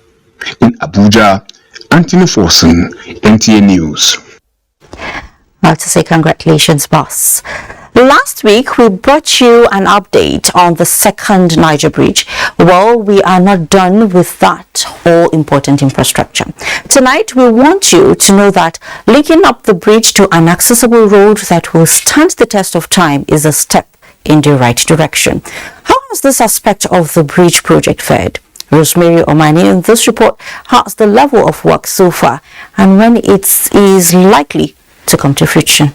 In Abuja, Anthony Forson, NTA News. I have to say congratulations, boss. Last week, we brought you an update on the second Niger Bridge. Well, we are not done with that all-important infrastructure. Tonight, we want you to know that linking up the bridge to an accessible road that will stand the test of time is a step in the right direction. How has this aspect of the bridge project fared? Rosemary Omani in this report has the level of work so far and when it is likely to come to fruition.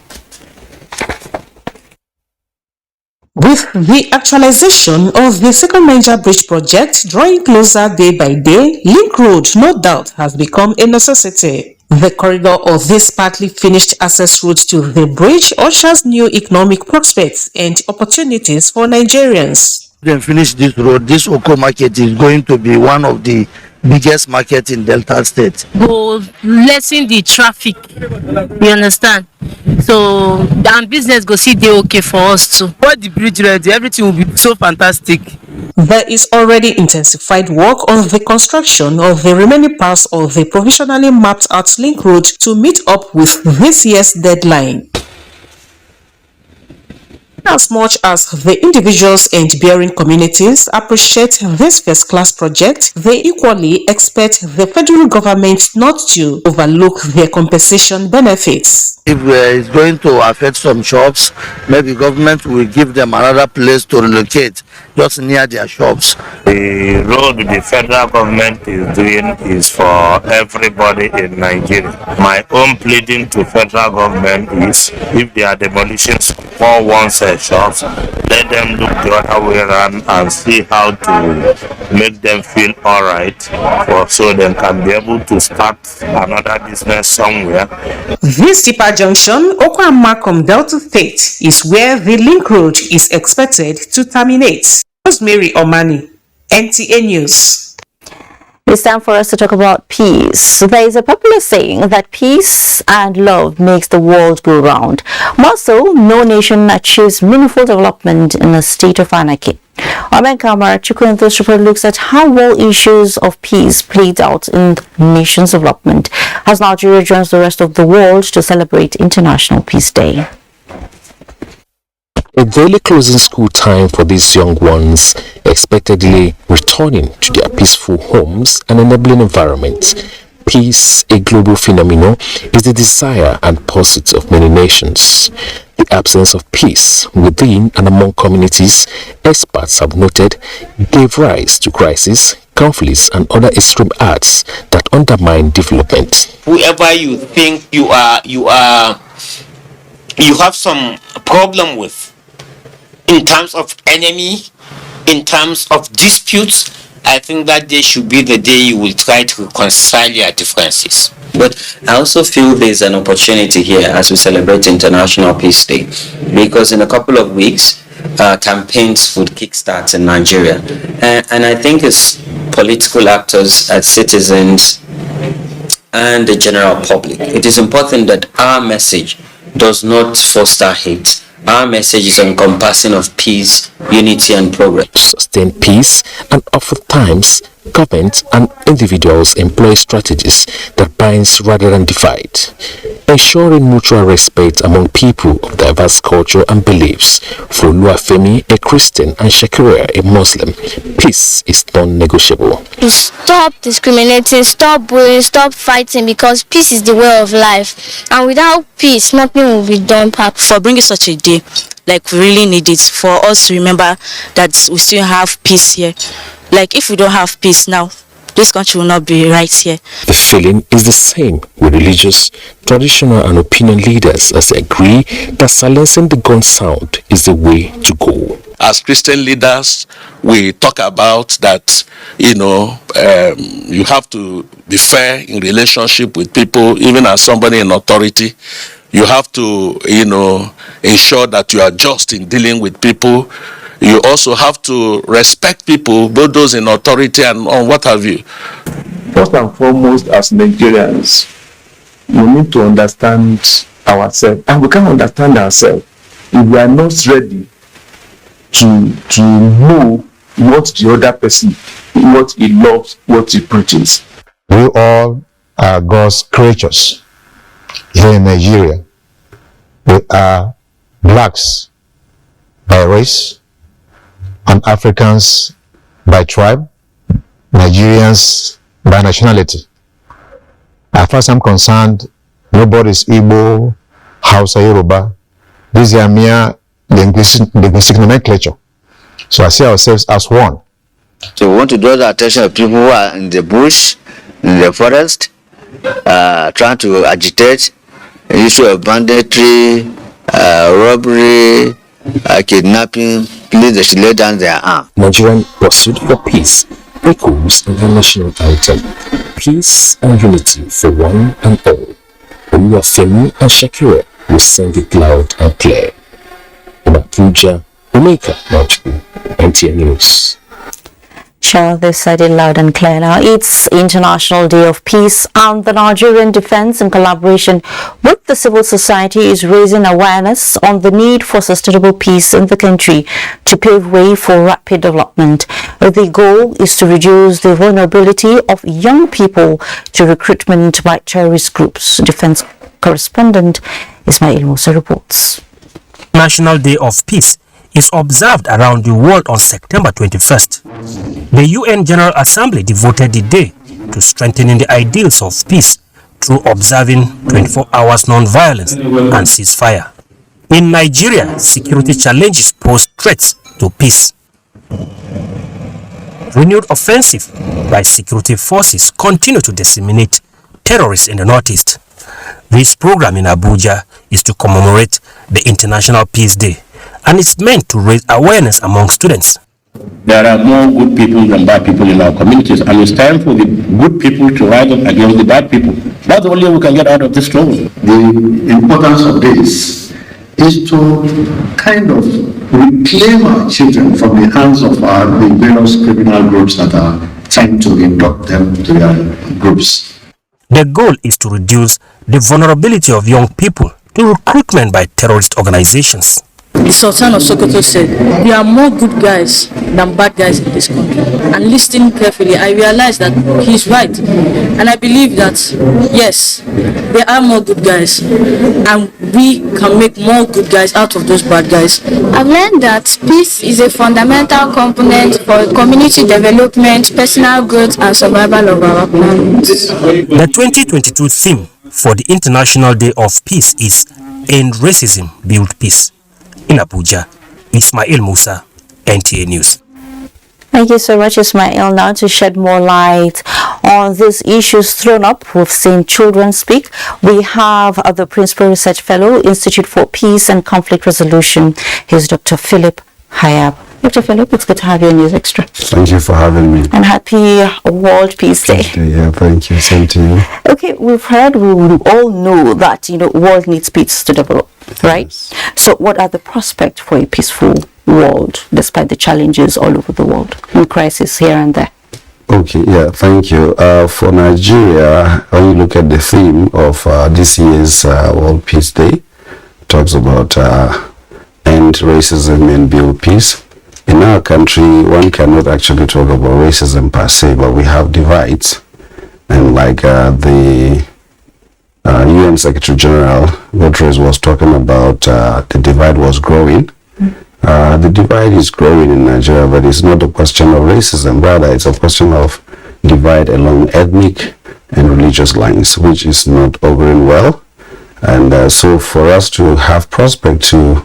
With the actualization of the second Niger Bridge project drawing closer day by day, Link Road, no doubt, has become a necessity. The corridor of this partly finished access route to the bridge ushers new economic prospects and opportunities for Nigerians. Then finish this road, this Oko market is going to be one of the biggest market in Delta State. Go lessen the traffic, you understand? So and business go see they okay for us too. What the bridge ready, everything will be so fantastic. There is already intensified work on the construction of the remaining parts of the provisionally mapped out Link Road to meet up with this year's deadline. As much as the individuals and bearing communities appreciate this first-class project, they equally expect the federal government not to overlook their compensation benefits. If it's going to affect some shops, maybe government will give them another place to relocate just near their shops. The road the federal government is doing is for everybody in Nigeria. My own pleading to federal government is if they are demolishing for one's shops, let them look the other way around and see how to make them feel all right, so they can be able to start another business somewhere. This deeper junction, Okwamakom Delta State, is where the Link Road is expected to terminate. Rosemary Omani, NTA News. It's time for us to talk about peace. So there is a popular saying that peace and love makes the world go round. More so, no nation achieves meaningful development in a state of anarchy. Umar in this report looks at how well issues of peace played out in the nation's development as Nigeria joins the rest of the world to celebrate International Peace Day. A daily closing school time for these young ones, expectedly returning to their peaceful homes and enabling environments. Peace, a global phenomenon, is the desire and pursuit of many nations. The absence of peace within and among communities, experts have noted, gave rise to crises, conflicts and other extreme acts that undermine development. Whoever you think you have some problem with, in terms of enemy, in terms of disputes, I think that day should be the day you will try to reconcile your differences. But I also feel there's an opportunity here as we celebrate International Peace Day, because in a couple of weeks, campaigns would kickstart in Nigeria. And I think as political actors, as citizens, and the general public, it is important that our message does not foster hate. Our message is encompassing of peace, unity and progress. Sustain peace, and oftentimes governments and individuals employ strategies that binds rather than divide, ensuring mutual respect among people of diverse culture and beliefs. For Luafemi, a Christian, and Shakira, a Muslim, peace is non-negotiable. Stop discriminating, stop bullying, stop fighting, because peace is the way of life. And without peace, nothing will be done. For bringing such a day, like we really need it for us to remember that we still have peace here. Like if we don't have peace now, this country will not be right here. The feeling is the same with religious, traditional and opinion leaders as they agree that silencing the gun sound is the way to go. As Christian leaders, we talk about that, you have to be fair in relationship with people, even as somebody in authority. You have to, ensure that you are just in dealing with people. You also have to respect people, both those in authority and on what have you. First and foremost, as Nigerians, we need to understand ourselves, and we can't understand ourselves if we are not ready to know what the other person, what he loves, what he preaches. We all are God's creatures here in Nigeria. We are blacks by race and Africans by tribe, Nigerians by nationality. As far as I'm concerned, nobody is Igbo, Hausa, Yoruba. These are mere linguistic nomenclature. So I see ourselves as one. So we want to draw the attention of people who are in the bush, in the forest, trying to agitate the issue of banditry, robbery, kidnapping. Please, they should lay down their arm. Nigerian pursuit for peace echoes in the national anthem. Peace and unity for one and all. Femi and Shakira will sing it loud and clear. In Abuja, Umar, NTA News. Sure, they said it loud and clear. Now, it's International Day of Peace, and the Nigerian Defense, in collaboration with the civil society, is raising awareness on the need for sustainable peace in the country to pave way for rapid development. The goal is to reduce the vulnerability of young people to recruitment by terrorist groups. Defense correspondent Ismail Musa reports. National Day of Peace is observed around the world on September 21st. The UN General Assembly devoted the day to strengthening the ideals of peace through observing 24 hours non-violence and ceasefire. In Nigeria, security challenges pose threats to peace. Renewed offensive by security forces continue to disseminate terrorists in the northeast. This program in Abuja is to commemorate the International Peace Day, and it's meant to raise awareness among students. There are more good people than bad people in our communities, and it's time for the good people to rise up against the bad people. That's the only way we can get out of this trouble. The importance of this is to kind of reclaim our children from the hands of the various criminal groups that are trying to induct them to their groups. The goal is to reduce the vulnerability of young people to recruitment by terrorist organizations. The Sultan of Sokoto said, there are more good guys than bad guys in this country. And listening carefully, I realized that he's right. And I believe that, yes, there are more good guys. And we can make more good guys out of those bad guys. I've learned that peace is a fundamental component for community development, personal growth, and survival of our planet. The 2022 theme for the International Day of Peace is End Racism, Build Peace. In Abuja, Ismail Musa, NTA News. Thank you so much, Ismail. Now to shed more light on these issues thrown up, we've seen children speak. We have the Principal Research Fellow, Institute for Peace and Conflict Resolution. Here's Dr. Philip Hayab. Dr. Philip, it's good to have you in News Extra. Thank you for having me. And happy World Peace Day. Yeah, thank you. Same to you. Okay, we all know that, world needs peace to develop, right? Yes. So what are the prospects for a peaceful world, despite the challenges all over the world and crisis here and there? Okay, yeah, thank you. For Nigeria, when you look at the theme of this year's World Peace Day, it talks about end racism and build peace. In our country, one cannot actually talk about racism per se, but we have divides. And like the UN Secretary General Guterres was talking about, the divide was growing. The divide is growing in Nigeria, but it's not a question of racism. Rather, it's a question of divide along ethnic and religious lines, which is not going well. And so for us to have prospect to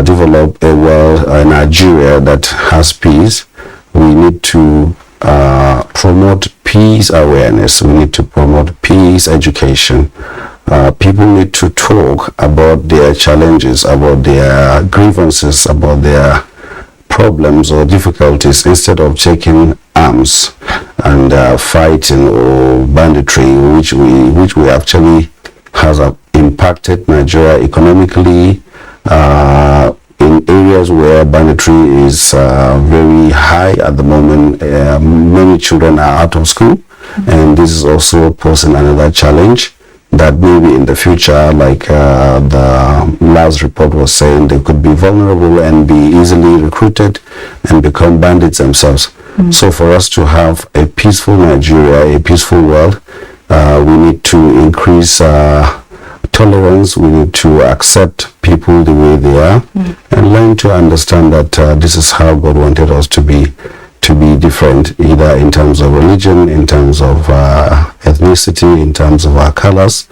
develop a world, Nigeria that has peace, we need to promote peace awareness. We need to promote peace education. People need to talk about their challenges, about their grievances, about their problems or difficulties, instead of taking arms and fighting or banditry, which we actually has impacted Nigeria economically, in areas where banditry is very high at the moment. Many children are out of school, and this is also posing another challenge that maybe in the future, like the last report was saying, they could be vulnerable and be easily recruited and become bandits themselves. So for us to have a peaceful Nigeria, a peaceful world, we need to increase tolerance. We need to accept people the way they are, and learn to understand that this is how God wanted us to be different, either in terms of religion, in terms of ethnicity, in terms of our colors,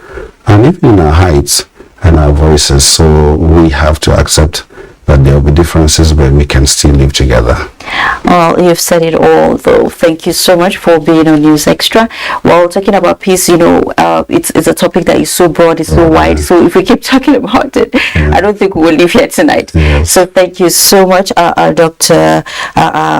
and even in our heights and our voices. So we have to accept that there will be differences, but we can still live together. Well, you've said it all, though. Thank you so much for being on News Extra. Well, talking about peace, it's a topic that is so broad, it's so wide. So if we keep talking about it, I don't think we will leave here tonight. So thank you so much, Dr.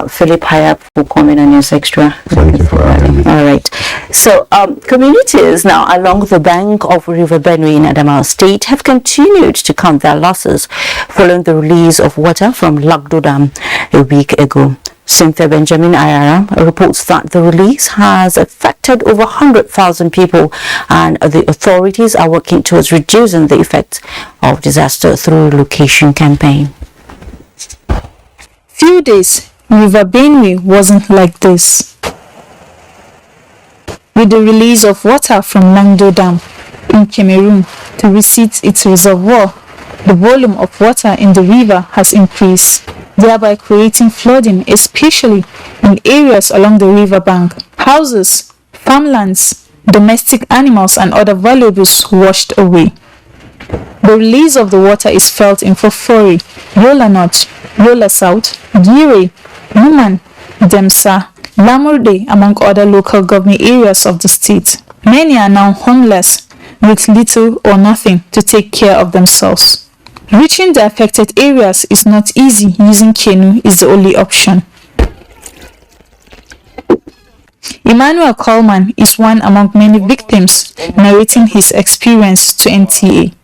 Philip Hayab, for coming on News Extra. Thank you for having me. All right. So communities now along the bank of River Benue in Adamawa State have continued to count their losses following the release of water from Lagdo Dam a week ago. Cynthia Benjamin Ayara reports that the release has affected over 100,000 people, and the authorities are working towards reducing the effects of disaster through relocation campaign. Few days, River Benue wasn't like this. With the release of water from Lagdo Dam in Cameroon to reset its reservoir, the volume of water in the river has increased, thereby creating flooding, especially in areas along the river bank. Houses, farmlands, domestic animals and other valuables washed away. The release of the water is felt in Fofori, Yola North, Yola South, Gire, Numan, Demsa, Lamurde, among other local government areas of the state. Many are now homeless with little or nothing to take care of themselves. Reaching the affected areas is not easy. Using canoe is the only option. Emmanuel Coleman is one among many victims, narrating his experience to NTA.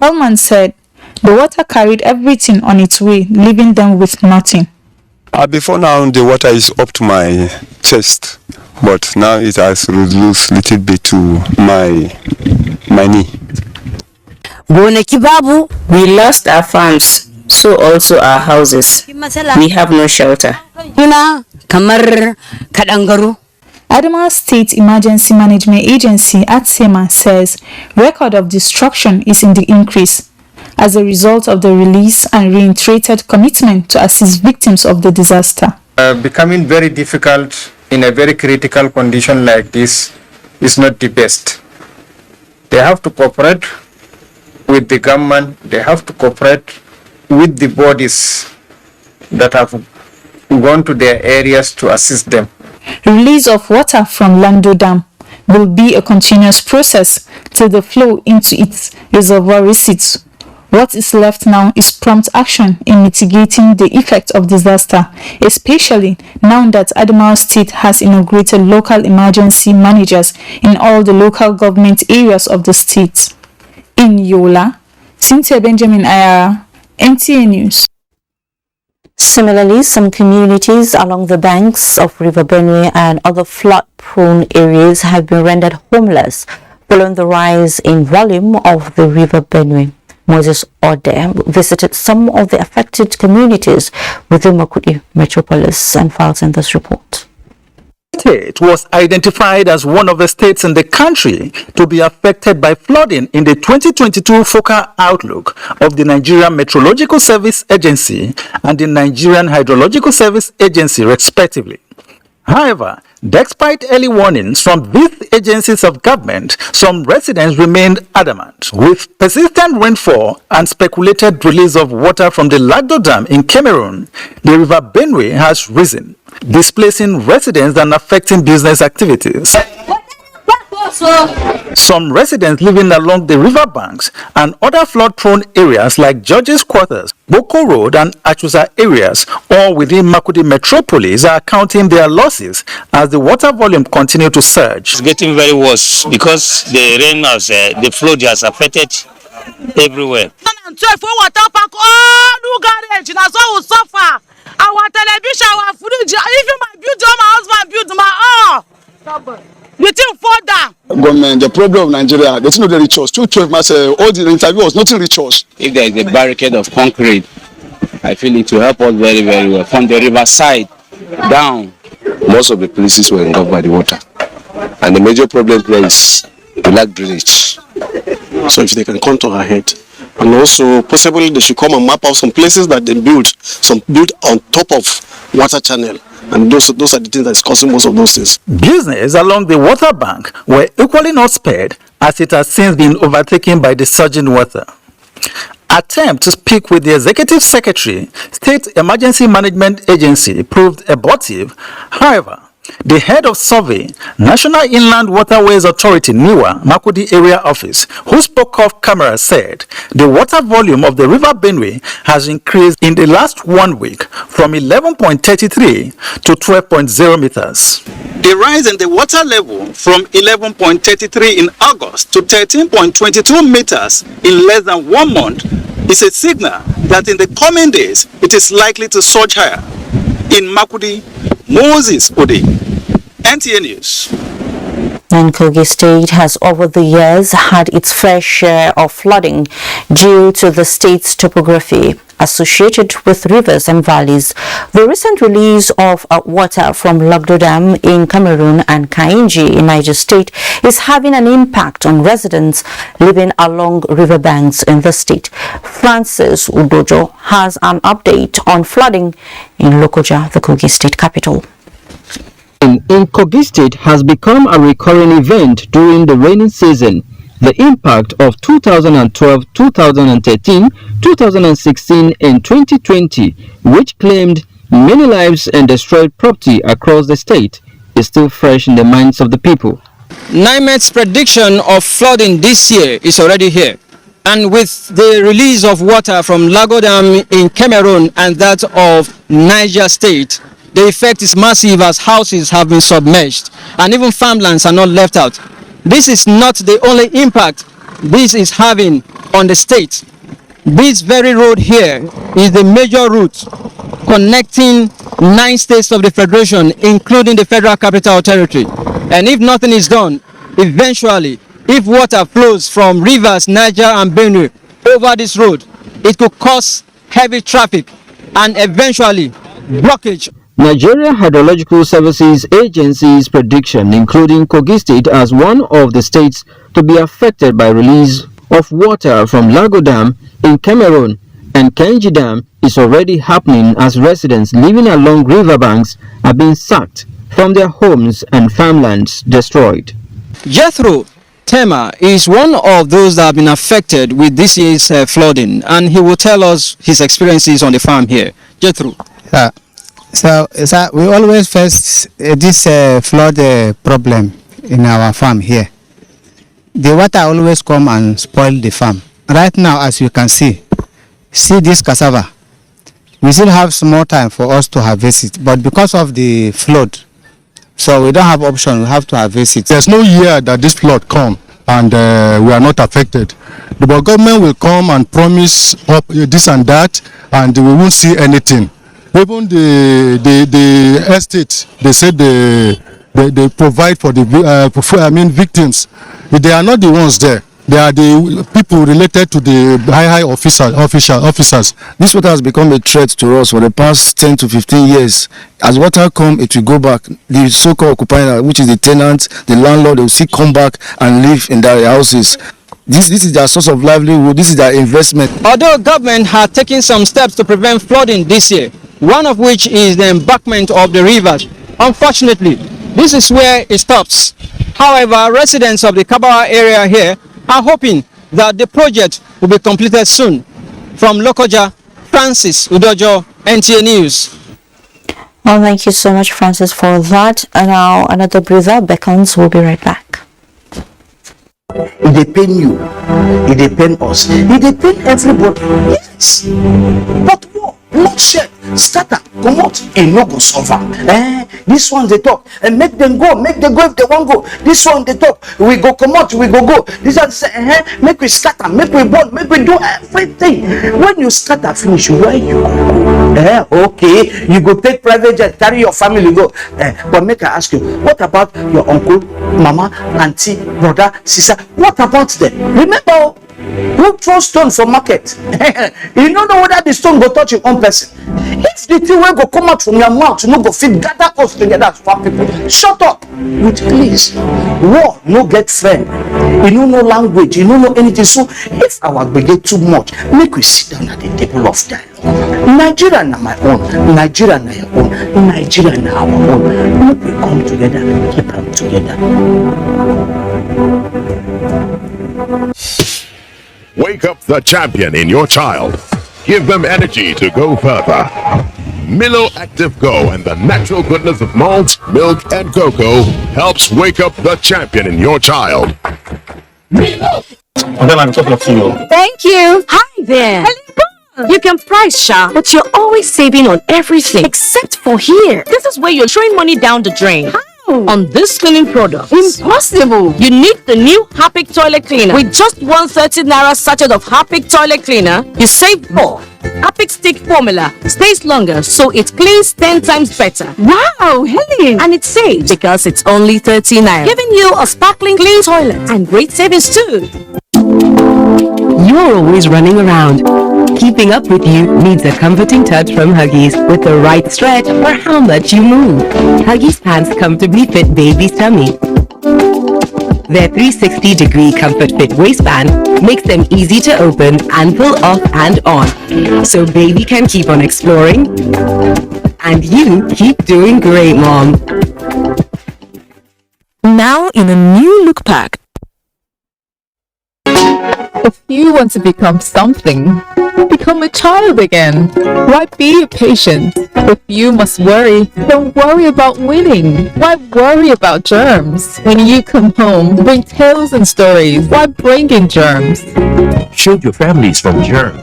Coleman said, the water carried everything on its way, leaving them with nothing. Before now, the water is up to my chest, but now it has reduced a little bit to my knee. We lost our farms, so also our houses. We have no shelter. Adamawa State Emergency Management Agency (ATSEMA) says record of destruction is in the increase as a result of the release and reiterated commitment to assist victims of the disaster. Becoming very difficult in a very critical condition like this is not the best. They have to cooperate with the government, they have to cooperate with the bodies that have gone to their areas to assist them. Release of water from Lagdo Dam will be a continuous process till the flow into its reservoir recedes. What is left now is prompt action in mitigating the effect of disaster, especially now that Adamawa State has inaugurated local emergency managers in all the local government areas of the state. In Yola, Cynthia Benjamin Ayara, NTA News. Similarly, some communities along the banks of River Benue and other flood-prone areas have been rendered homeless following the rise in volume of the River Benue. Moses Ode visited some of the affected communities within Makurdi Metropolis and files in this report. State was identified as one of the states in the country to be affected by flooding in the 2022 focal outlook of the Nigerian Meteorological Service Agency and the Nigerian Hydrological Service Agency, respectively. However, despite early warnings from these agencies of government, some residents remained adamant. With persistent rainfall and speculated release of water from the Lagdo Dam in Cameroon, the River Benue has risen, displacing residents and affecting business activities. Some residents living along the river banks and other flood-prone areas like George's Quarters, Boko Road and Achusa areas, all within Makurdi metropolis, are counting their losses as the water volume continue to surge. It's getting very worse because the rain has, the flood has affected everywhere. Our television, our fridge, even my beauty, my husband beauty, my the thing fall down. Government, the problem of Nigeria, they don't reach us. 212 myself, all the interview was nothing reach us. If there is a barricade of concrete, I feel it will help us very, very well. From the riverside down, most of the places were engulfed by the water. And the major problem there is the lack of drainage. So if they can come to our head, and also possibly they should come and map out some places that they built on top of water channel. And those are the things that's causing most of those things. Business along the water bank were equally not spared, as it has since been overtaken by the surging water. Attempt to speak with the Executive Secretary, State Emergency Management Agency, proved abortive. However, the head of survey, National Inland Waterways Authority, NIWA, Makurdi Area Office, who spoke off camera, said the water volume of the River Benue has increased in the last 1 week from 11.33 to 12.0 meters. The rise in the water level from 11.33 in August to 13.22 meters in less than 1 month is a signal that in the coming days it is likely to surge higher. In Makurdi, Moses Ode, NTA News. And Kogi State has over the years had its fair share of flooding due to the state's topography associated with rivers and valleys. The recent release of water from Lagdo Dam in Cameroon and Kainji in Niger State is having an impact on residents living along riverbanks in the state. Francis Udojo has an update on flooding in Lokoja, the Kogi State capital. In Kogi State has become a recurring event during the rainy season. The impact of 2012, 2013, 2016 and 2020, which claimed many lives and destroyed property across the state, is still fresh in the minds of the people. NIMET's prediction of flooding this year is already here. And with the release of water from Lagdo Dam in Cameroon and that of Niger State, the effect is massive as houses have been submerged and even farmlands are not left out. This is not the only impact this is having on the state. This very road here is the major route connecting 9 states of the Federation, including the Federal Capital Territory. And if nothing is done, eventually, if water flows from rivers Niger and Benue over this road, it could cause heavy traffic and eventually blockage. Nigeria Hydrological Services Agency's prediction, including Kogi State as one of the states to be affected by release of water from Lagdo Dam in Cameroon and Kainji Dam, is already happening as residents living along riverbanks are being sacked from their homes and farmlands destroyed. Jethro Tema is one of those that have been affected with this year's flooding, and he will tell us his experiences on the farm here. Jethro. So we always face this flood problem in our farm here. The water always come and spoil the farm. Right now, as you can see this cassava. We still have small time for us to harvest it, but because of the flood, so we don't have option. We have to harvest it. There's no year that this flood come and we are not affected. The government will come and promise up this and that, and we won't see anything. Even the estate, they said they provide for the victims. They are not the ones there. They are the people related to the high officers. This water has become a threat to us for the past 10 to 15 years. As water comes, it will go back. The so-called occupier, which is the tenant, the landlord, they will still come back and live in their houses. This is their source of livelihood. This is their investment. Although government had taken some steps to prevent flooding this year, one of which is the embankment of the rivers, unfortunately, this is where it stops. However, residents of the Kabawa area here are hoping that the project will be completed soon. From Lokoja, Francis Udojo, NTA News. Well, thank you so much, Francis, for that. And now another breather beckons. We'll be right back. It dey pain you. It dey pain us. It dey pain everybody. Yes. But what? Bloodshed. Starter, come out, and no go solve am. This one they talk, and make them go if they won't go. This one they talk, we go come out, we go. This one say, make we scatter, make we burn, make we do everything. When you scatter finish, where you go? Okay, you go take private jet, carry your family go. But make I ask you, what about your uncle, mama, auntie, brother, sister? What about them? Remember, who throw stone for market? You don't know whether the stone go touch your own person. If the thing will go come out from your mouth, you no go fit gather us together as one people. Shut up with please. War no get friend. You don't know language, you don't know anything. So if our brigade too much, make we sit down at the table of dialogue. Nigeria na my own, Nigeria na your own, Nigeria na our own. Make we come together and keep them together. Wake up the champion in your child. Give them energy to go further. Milo Active Go and the natural goodness of malt, milk, and cocoa helps wake up the champion in your child. Thank you. Hi there. Hello. You can price shop, but you're always saving on everything except for here. This is where you're throwing money down the drain. On this cleaning product. Impossible. You need the new Harpic toilet cleaner. With just 130 naira sachet of Harpic toilet cleaner, you save more. Harpic stick formula stays longer, so it cleans 10 times better. Wow, Helen! And it saves because it's only 30 naira, giving you a sparkling clean toilet and great savings too. You're always running around. Keeping up with you needs a comforting touch from Huggies with the right stretch for how much you move. Huggies pants comfortably fit baby's tummy. Their 360-degree comfort fit waistband makes them easy to open and pull off and on, so baby can keep on exploring and you keep doing great, Mom. Now in a new look pack. If you want to become something, become a child again. Why be patient? If you must worry, don't worry about winning. Why worry about germs? When you come home, bring tales and stories. Why bring in germs? Shield your families from germs.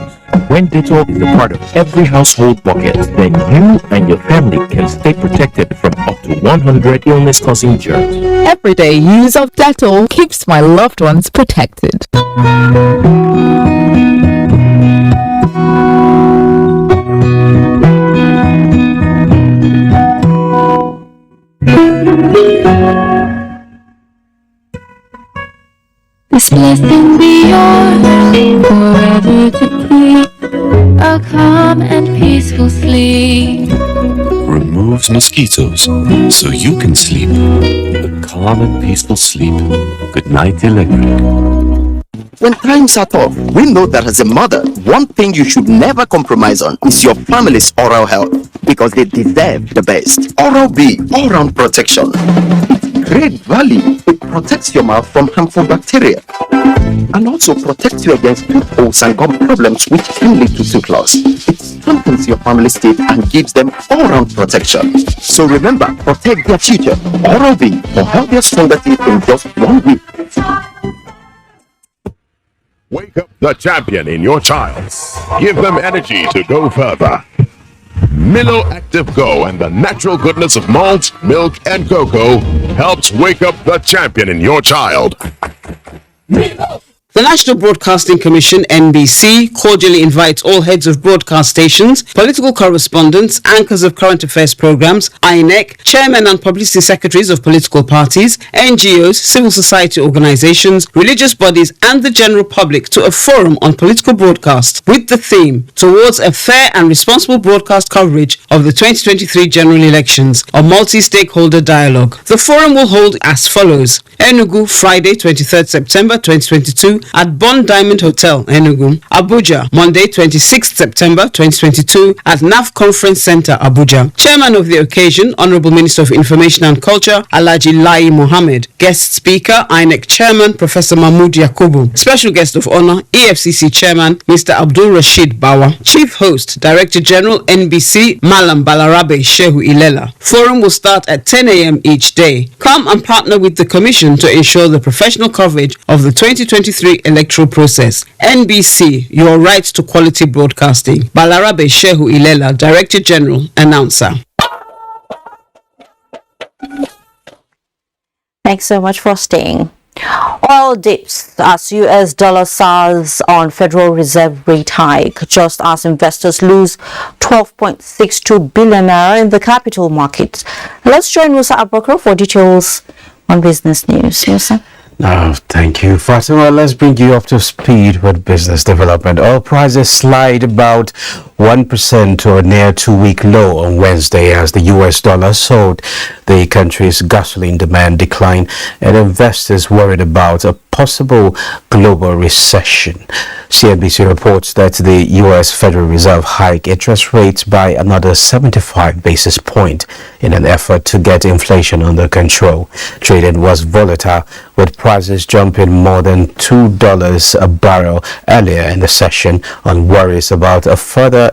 When Dettol is a part of every household bucket, then you and your family can stay protected from up to 100 illness-causing germs. Everyday use of Dettol keeps my loved ones protected. This blessing be yours, forever to keep a calm and peaceful sleep. Removes mosquitoes so you can sleep a calm and peaceful sleep. Good night, Electric. When times are tough, we know that as a mother, one thing you should never compromise on is your family's oral health, because they deserve the best. Oral-B, all-round protection. Great value. It protects your mouth from harmful bacteria and also protects you against tooth holes and gum problems which can lead to tooth loss. It strengthens your family's teeth and gives them all-round protection. So remember, protect their future. Oral-B for healthier, stronger teeth in just 1 week. Wake up the champion in your child. Give them energy to go further. Milo Active Go and the natural goodness of malt, milk, and cocoa helps wake up the champion in your child. The National Broadcasting Commission, NBC, cordially invites all heads of broadcast stations, political correspondents, anchors of current affairs programs, INEC, chairmen and publicity secretaries of political parties, NGOs, civil society organizations, religious bodies, and the general public to a forum on political broadcast with the theme Towards a Fair and Responsible Broadcast Coverage of the 2023 General Elections, a multi-stakeholder dialogue. The forum will hold as follows: Enugu, Friday, 23rd September 2022, at Bond Diamond Hotel, Enugu. Abuja, Monday, 26th September 2022 at NAF Conference Center, Abuja. Chairman of the occasion, Honorable Minister of Information and Culture, Alhaji Lai Mohammed. Guest speaker, INEC Chairman, Professor Mahmood Yakubu. Special guest of honor, EFCC Chairman, Mr. Abdul Rashid Bawa. Chief host, Director General, NBC, Malam Balarabe Shehu Ilela. Forum will start at 10 a.m. each day. Come and partner with the Commission to ensure the professional coverage of the 2023 electoral process. NBC, your right to quality broadcasting. Balarabe Shehu Ilela, Director General, Announcer. Thanks so much for staying. Oil dips as US dollar SARS on Federal Reserve rate hike, just as investors lose 12.62 billion naira in the capital market. Let's join Musa Abakar for details on business news. Musa. Thank you, Fatima. Let's bring you up to speed with business development. Oil prices slide about 1% to a near 2-week low on Wednesday as the US dollar sold. The country's gasoline demand declined and investors worried about a possible global recession. CNBC reports that the US Federal Reserve hiked interest rates by another 75 basis points in an effort to get inflation under control. Trading was volatile, with prices jumping more than $2 a barrel earlier in the session on worries about a further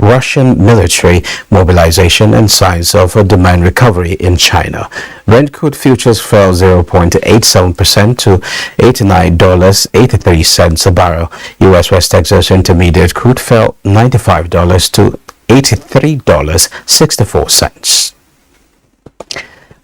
Russian military mobilization and signs of a demand recovery in China. Brent crude futures fell 0.87% to $89.83 a barrel. US West Texas Intermediate crude fell $95 to $83.64.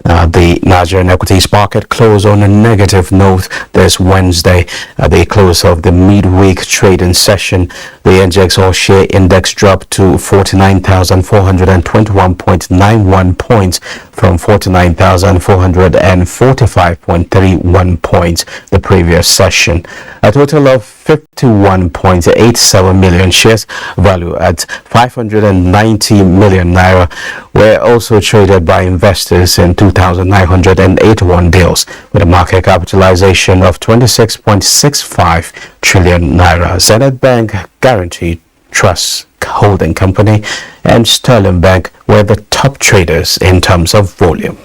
The Nigerian equities market closed on a negative note this Wednesday. At the close of the midweek trading session, the NGX all-share index dropped to 49,421.91 points from 49,445.31 points the previous session. A total of 51.87 million shares, valued at 590 million naira, were also traded by investors in 2,981 deals, with a market capitalization of 26.65 trillion naira. Zenith Bank, Guaranteed Trust Holding Company, and Sterling Bank were the top traders in terms of volume.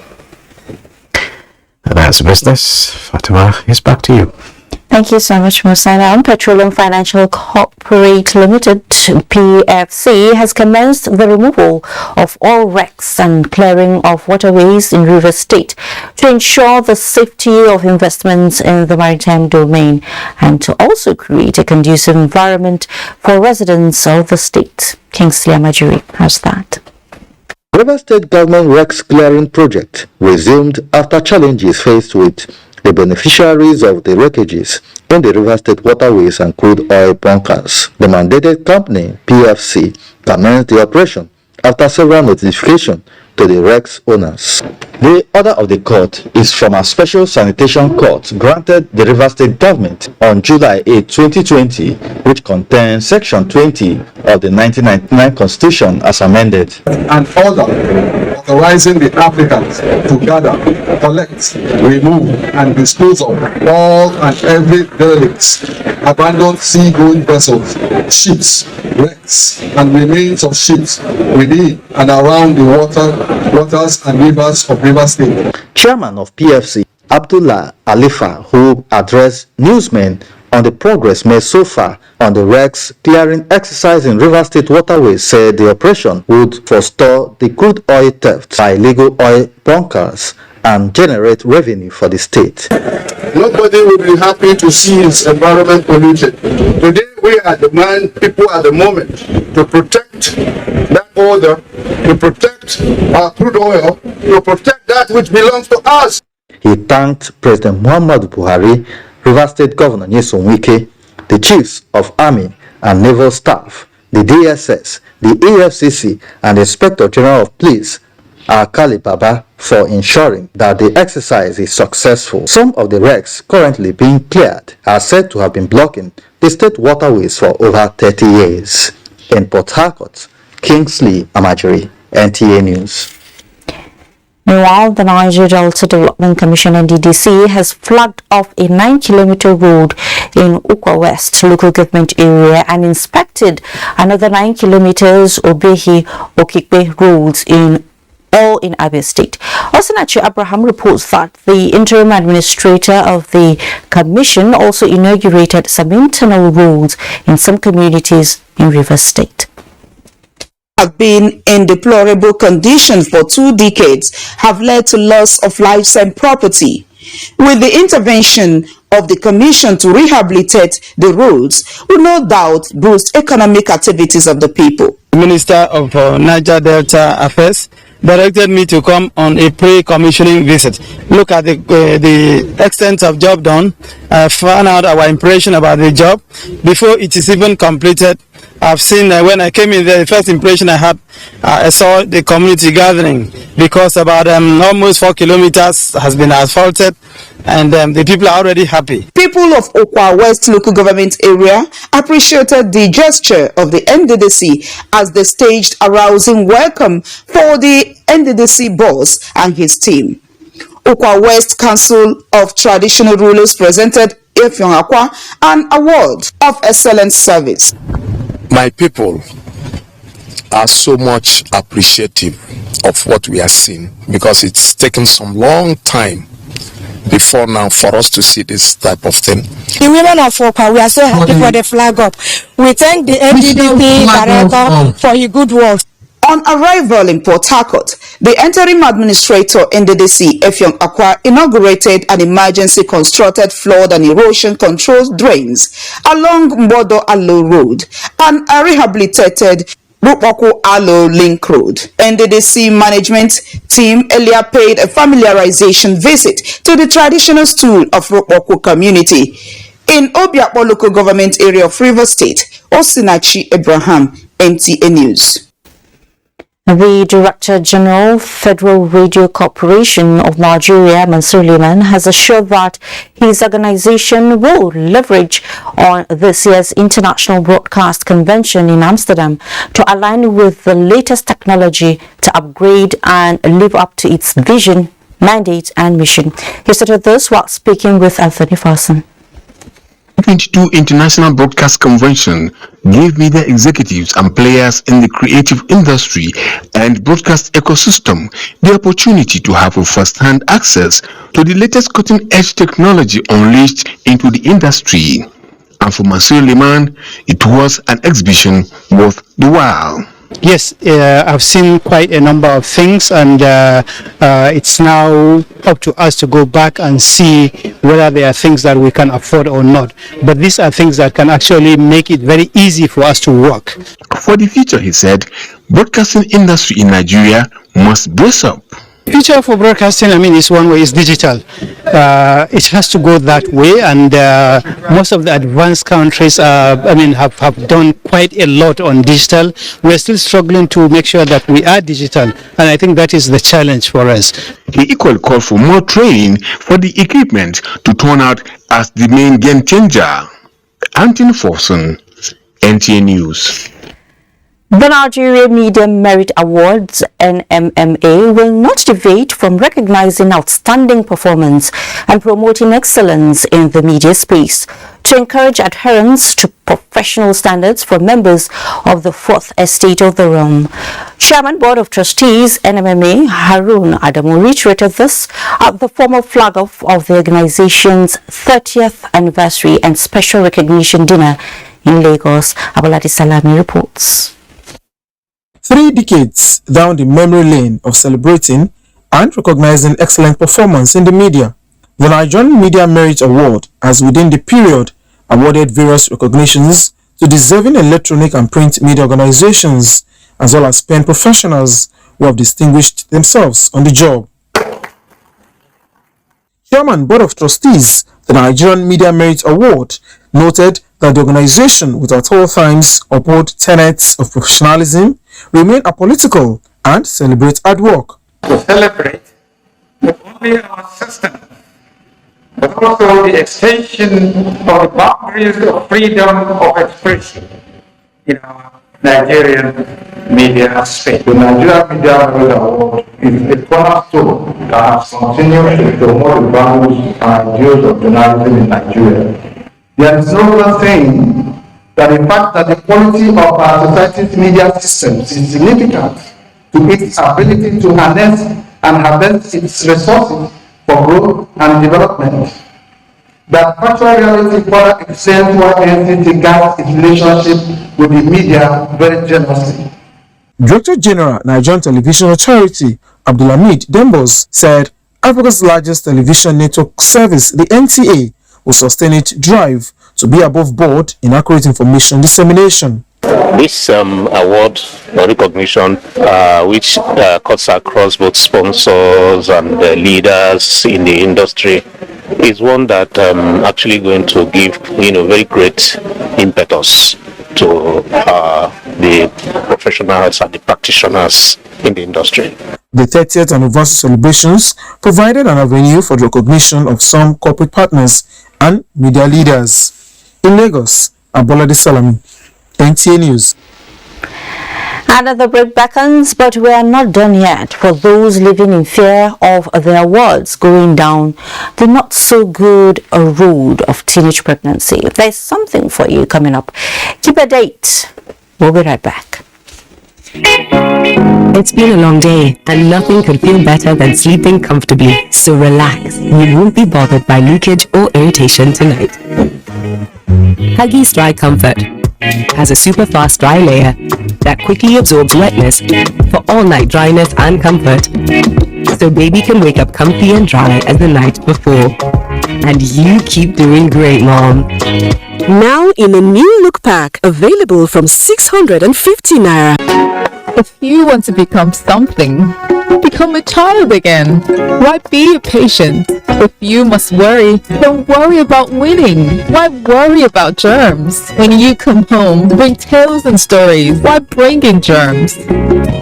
And that's business. Fatima, is back to you. Thank you so much, Musa. Now, Petroleum Financial Corporate Limited, PFC, has commenced the removal of all wrecks and clearing of waterways in Rivers State to ensure the safety of investments in the maritime domain and to also create a conducive environment for residents of the state. Kingsley Amajiri has that. Rivers State Government Wrecks Clearing Project resumed after challenges faced with the beneficiaries of the wreckages in the River State waterways and crude oil bunkers. The mandated company, PFC, commenced the operation after several notifications to the wrecks owners. The order of the court is from a special sanitation court granted the River State government on July 8, 2020, which contains Section 20 of the 1999 Constitution as amended. An order authorizing the applicants to gather, collect, remove, and dispose of all and every derelicts, abandoned seagoing vessels, ships, wrecks, and remains of ships within and around the waters and rivers of River State. Chairman of PFC, Abdullah Alifa, who addressed newsmen on the progress made so far on the wrecks clearing exercise in River State waterways, said the operation would forestall the crude oil theft by illegal oil bunkers and generate revenue for the state. Nobody will be happy to see his environment polluted. Today we are the people at the moment to protect that order, to protect our crude oil, to protect that which belongs to us. He thanked President Muhammadu Buhari, River State Governor Nyesom Wike, the chiefs of Army and Naval Staff, the DSS, the EFCC, and the Inspector General of Police, Alkali Baba, for ensuring that the exercise is successful. Some of the wrecks currently being cleared are said to have been blocking the state waterways for over 30 years. In Port Harcourt, Kingsley Amajiri, NTA News. Meanwhile, the Niger Delta Development Commission (NDDC) has flagged off a 9-kilometer road in Ukwa West local government area and inspected another 9 kilometers Obehi Okikpe roads in Abia State. Osinachi Abraham reports that the interim administrator of the commission also inaugurated some internal roads in some communities in Rivers State. Have been in deplorable condition for 2 decades have led to loss of lives and property. With the intervention of the commission to rehabilitate the roads will no doubt boost economic activities of the people. The Minister of Niger Delta Affairs directed me to come on a pre-commissioning visit. Look at the extent of job done. I found out our impression about the job before it is even completed. I've seen when I came in there, the first impression I had, I saw the community gathering because about almost 4 kilometers has been asphalted and the people are already happy. People of Ukwa West local government area appreciated the gesture of the NDDC as they staged a rousing welcome for the NDDC boss and his team. Ukwa West Council of Traditional Rulers presented Effiong Akwa an award of excellent service. My people are so much appreciative of what we are seeing because it's taken some long time before now for us to see this type of thing. The women of Okwa, we are so happy for the flag up. We thank the NDDP director for his good work. On arrival in Port Harcourt, the interim administrator NDDC Effiong Akwa inaugurated an emergency constructed flood and erosion control drains along Mbodo Alo Road and a rehabilitated Rupoko Alo Link Road. NDDC management team earlier paid a familiarization visit to the traditional stool of Rupoko community in Obiakpo local government area of Rivers State. Osinachi Abraham, NTA News. The Director General, Federal Radio Corporation of Nigeria, Mansur Liman, has assured that his organization will leverage on this year's International Broadcast Convention in Amsterdam to align with the latest technology to upgrade and live up to its vision, mandate, and mission. He stated this while speaking with Anthony Farson. 2022 International Broadcast Convention gave media executives and players in the creative industry and broadcast ecosystem the opportunity to have a first-hand access to the latest cutting-edge technology unleashed into the industry. And for Mansur Liman, it was an exhibition worth the while. Yes, I've seen quite a number of things, and it's now up to us to go back and see whether there are things that we can afford or not. But these are things that can actually make it very easy for us to work. For the future, he said, broadcasting industry in Nigeria must brace up. The future for broadcasting, is one way, is digital. It has to go that way, and most of the advanced countries, have done quite a lot on digital. We're still struggling to make sure that we are digital, and I think that is the challenge for us. He equally called for more training for the equipment to turn out as the main game changer. Anthony Forson, NTA News. The Nigerian Media Merit Awards (NMMA) will not deviate from recognizing outstanding performance and promoting excellence in the media space to encourage adherence to professional standards for members of the Fourth Estate of the Realm. Chairman Board of Trustees NMMA Harun Adamu reiterated this at the formal flag-off of the organization's 30th anniversary and special recognition dinner in Lagos. Abolade Salami reports. 3 decades down the memory lane of celebrating and recognizing excellent performance in the media, the Nigerian Media Merit Award has within the period awarded various recognitions to deserving electronic and print media organizations as well as pen professionals who have distinguished themselves on the job. Chairman Board of Trustees, the Nigerian Media Merit Award, noted that the organization would at all times uphold tenets of professionalism, remain apolitical, and celebrate hard work. To celebrate not only our system, but also the extension of the boundaries of freedom of expression in our Nigerian media space. The Nigerian Media Merit Award is a cornerstone that has continued to promote the values and ideals of journalism in Nigeria. There is no other thing that the fact that the quality of our society's media systems is significant to its ability to harness and harvest its resources for growth and development. That factual reality further extends why NTA guides its relationship with the media very generously. Director General, Nigerian Television Authority, Abdulhamid Dembos, said Africa's largest television network service, the NTA, will sustain its drive to be above board in accurate information dissemination. This award or recognition, which cuts across both sponsors and leaders in the industry, is one that actually going to give very great impetus to the professionals and the practitioners in the industry. The 30th anniversary celebrations provided an avenue for the recognition of some corporate partners and media leaders. In Lagos, Abolade Salami, NTA News. Another break beckons, but we are not done yet. For those living in fear of their wards going down the not so good road of teenage pregnancy, there's something for you coming up. Keep a date. We'll be right back. It's been a long day, and nothing could feel better than sleeping comfortably. So relax. You won't be bothered by leakage or irritation tonight. Huggies Dry Comfort has a super fast dry layer that quickly absorbs wetness for all night dryness and comfort. So baby can wake up comfy and dry as the night before. And you keep doing great, Mom. Now in a new look pack, available from 650 Naira. If you want to become something, become a child again. Why be patient? If you must worry, don't worry about winning. Why worry about germs? When you come home, bring tales and stories. Why bring in germs?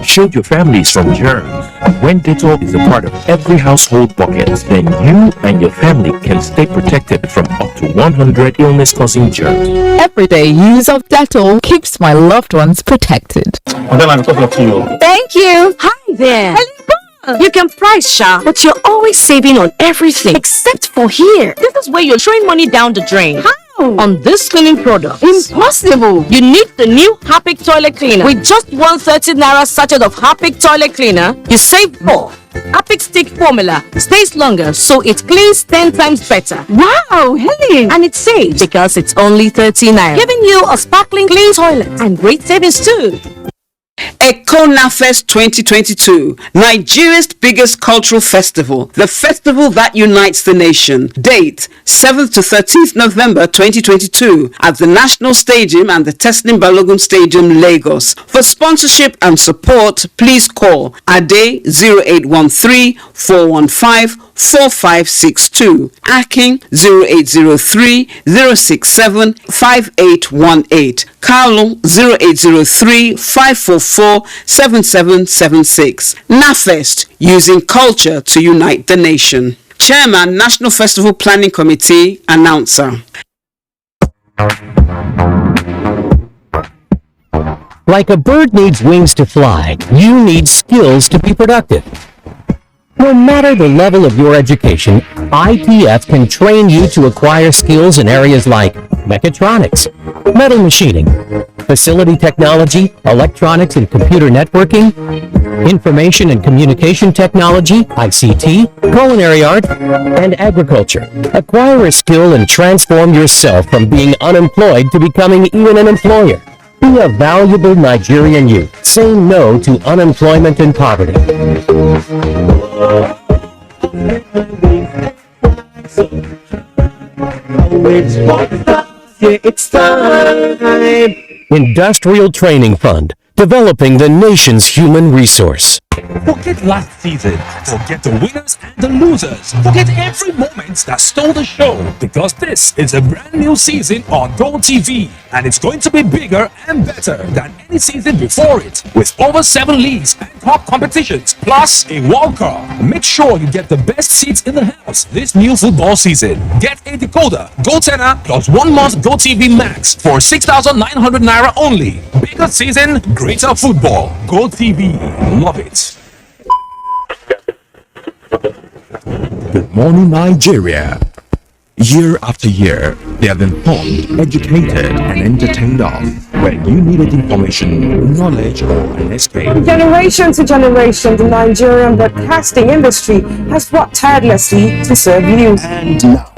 Shield your families from germs. When Dettol is a part of every household bucket, then you and your family can stay protected from up to 100 illness-causing germs. Everyday use of Dettol keeps my loved ones protected. Thank you. Hi there. Hello. You can price shop, but you're always saving on everything except for here. This is where you're throwing money down the drain. How? On this cleaning product. Impossible. You need the new Harpic toilet cleaner. With just 130 Naira sachet of Harpic toilet cleaner, you save more. Harpic stick formula stays longer, so it cleans 10 times better. Wow, Helen! And it saves because it's only 30 Naira, giving you a sparkling clean toilet and great savings too. Ekona Fest 2022, Nigeria's biggest cultural festival, the festival that unites the nation. Date 7th to 13th November 2022 at the National Stadium and the Teslim Balogun Stadium, Lagos. For sponsorship and support, please call Ade 0813 415 4562, Aking 0803 067 5818, Carlo 0803 544 7776. NAFEST, using culture to unite the nation. Chairman, National Festival Planning Committee, announcer. Like a bird needs wings to fly, you need skills to be productive. No matter the level of your education, ITF can train you to acquire skills in areas like mechatronics, metal machining, facility technology, electronics and computer networking, information and communication technology, ICT, culinary art, and agriculture. Acquire a skill and transform yourself from being unemployed to becoming even an employer. Be a valuable Nigerian youth. Say no to unemployment and poverty. It's time. Industrial Training Fund, developing the nation's human resource. Forget last season. Forget the winners and the losers. Forget every moment that stole the show. Because this is a brand new season on GoTV. And it's going to be bigger and better than any season before it. With over 7 leagues and top competitions, plus a World Cup. Make sure you get the best seats in the house this new football season. Get a decoder, GoTenna, plus 1 month GoTV Max for 6,900 Naira only. Bigger season, greater football. GoTV. Love it. Good morning, Nigeria. Year after year, they have been informed, educated, and entertained of. When you needed information, knowledge, or an escape. Generation to generation, the Nigerian broadcasting industry has worked tirelessly to serve you. And now,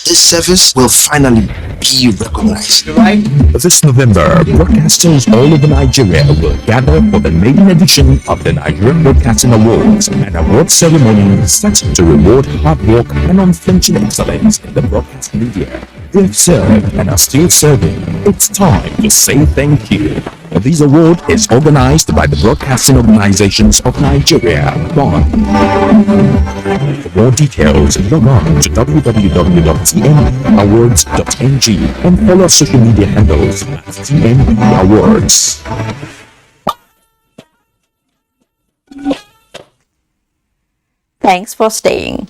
this service will finally be recognized. This November, broadcasters all over Nigeria will gather for the maiden edition of the Nigerian Broadcasting Awards, an award ceremony set to reward hard work and unflinching excellence in the broadcast media. They have served and are still serving. It's time to say thank you. This award is organized by the Broadcasting Organizations of Nigeria, BON. For more details, log on to www.tnawards.ng and follow our social media handles at TNB Awards. Thanks for staying.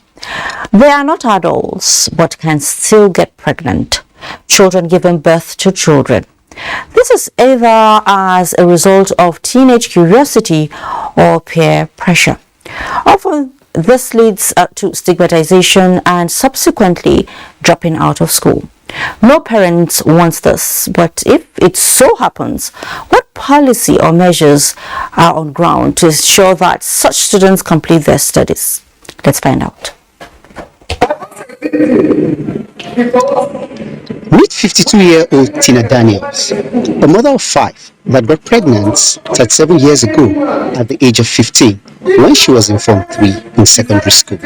They are not adults, but can still get pregnant. Children giving birth to children. This is either as a result of teenage curiosity or peer pressure. Often, this leads to stigmatization and subsequently dropping out of school. No parent wants this, but if it so happens, what policy or measures are on ground to ensure that such students complete their studies? Let's find out. Meet 52-year-old Tina Daniels, a mother of 5 that got pregnant 37 years ago at the age of 15 when she was in Form 3 in secondary school.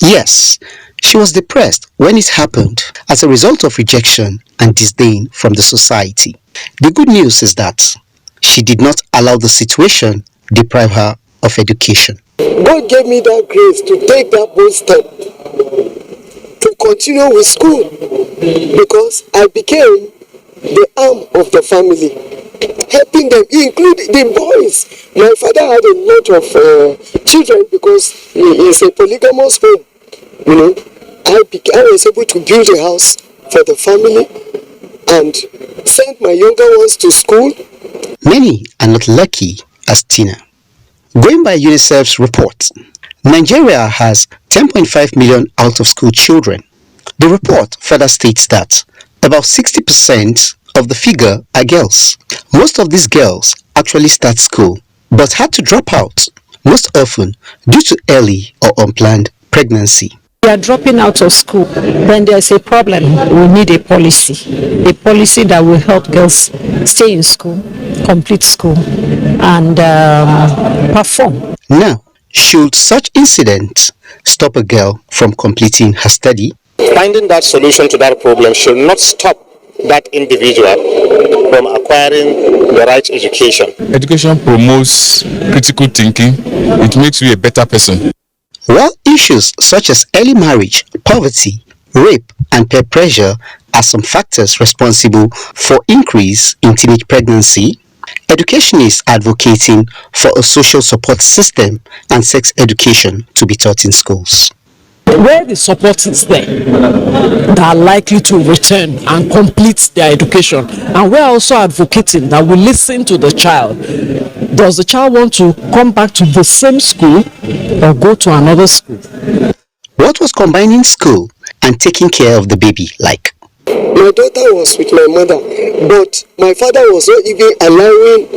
Yes, she was depressed when it happened as a result of rejection and disdain from the society. The good news is that she did not allow the situation deprive her of education. God gave me that grace to take that bold step to continue with school because I became the arm of the family, helping them, including the boys. My father had a lot of children because he is a polygamous home. You know, I was able to build a house for the family and send my younger ones to school. Many are not lucky as Tina. Going by UNICEF's report, Nigeria has 10.5 million out-of-school children. The report further states that about 60% of the figure are girls. Most of these girls actually start school, but had to drop out, most often due to early or unplanned pregnancy. We are dropping out of school. When there's a problem, we need a policy that will help girls stay in school, complete school, and perform. Now, should such incidents stop a girl from completing her study? Finding that solution to that problem should not stop that individual from acquiring the right education. Education promotes critical thinking. It makes you a better person. While issues such as early marriage, poverty, rape, and peer pressure are some factors responsible for increase in teenage pregnancy, educationists are advocating for a social support system and sex education to be taught in schools. Where the support is there, they are likely to return and complete their education. And we're also advocating that we listen to the child. Does the child want to come back to the same school or go to another school? What was combining school and taking care of the baby like? My daughter was with my mother, but my father was not even allowing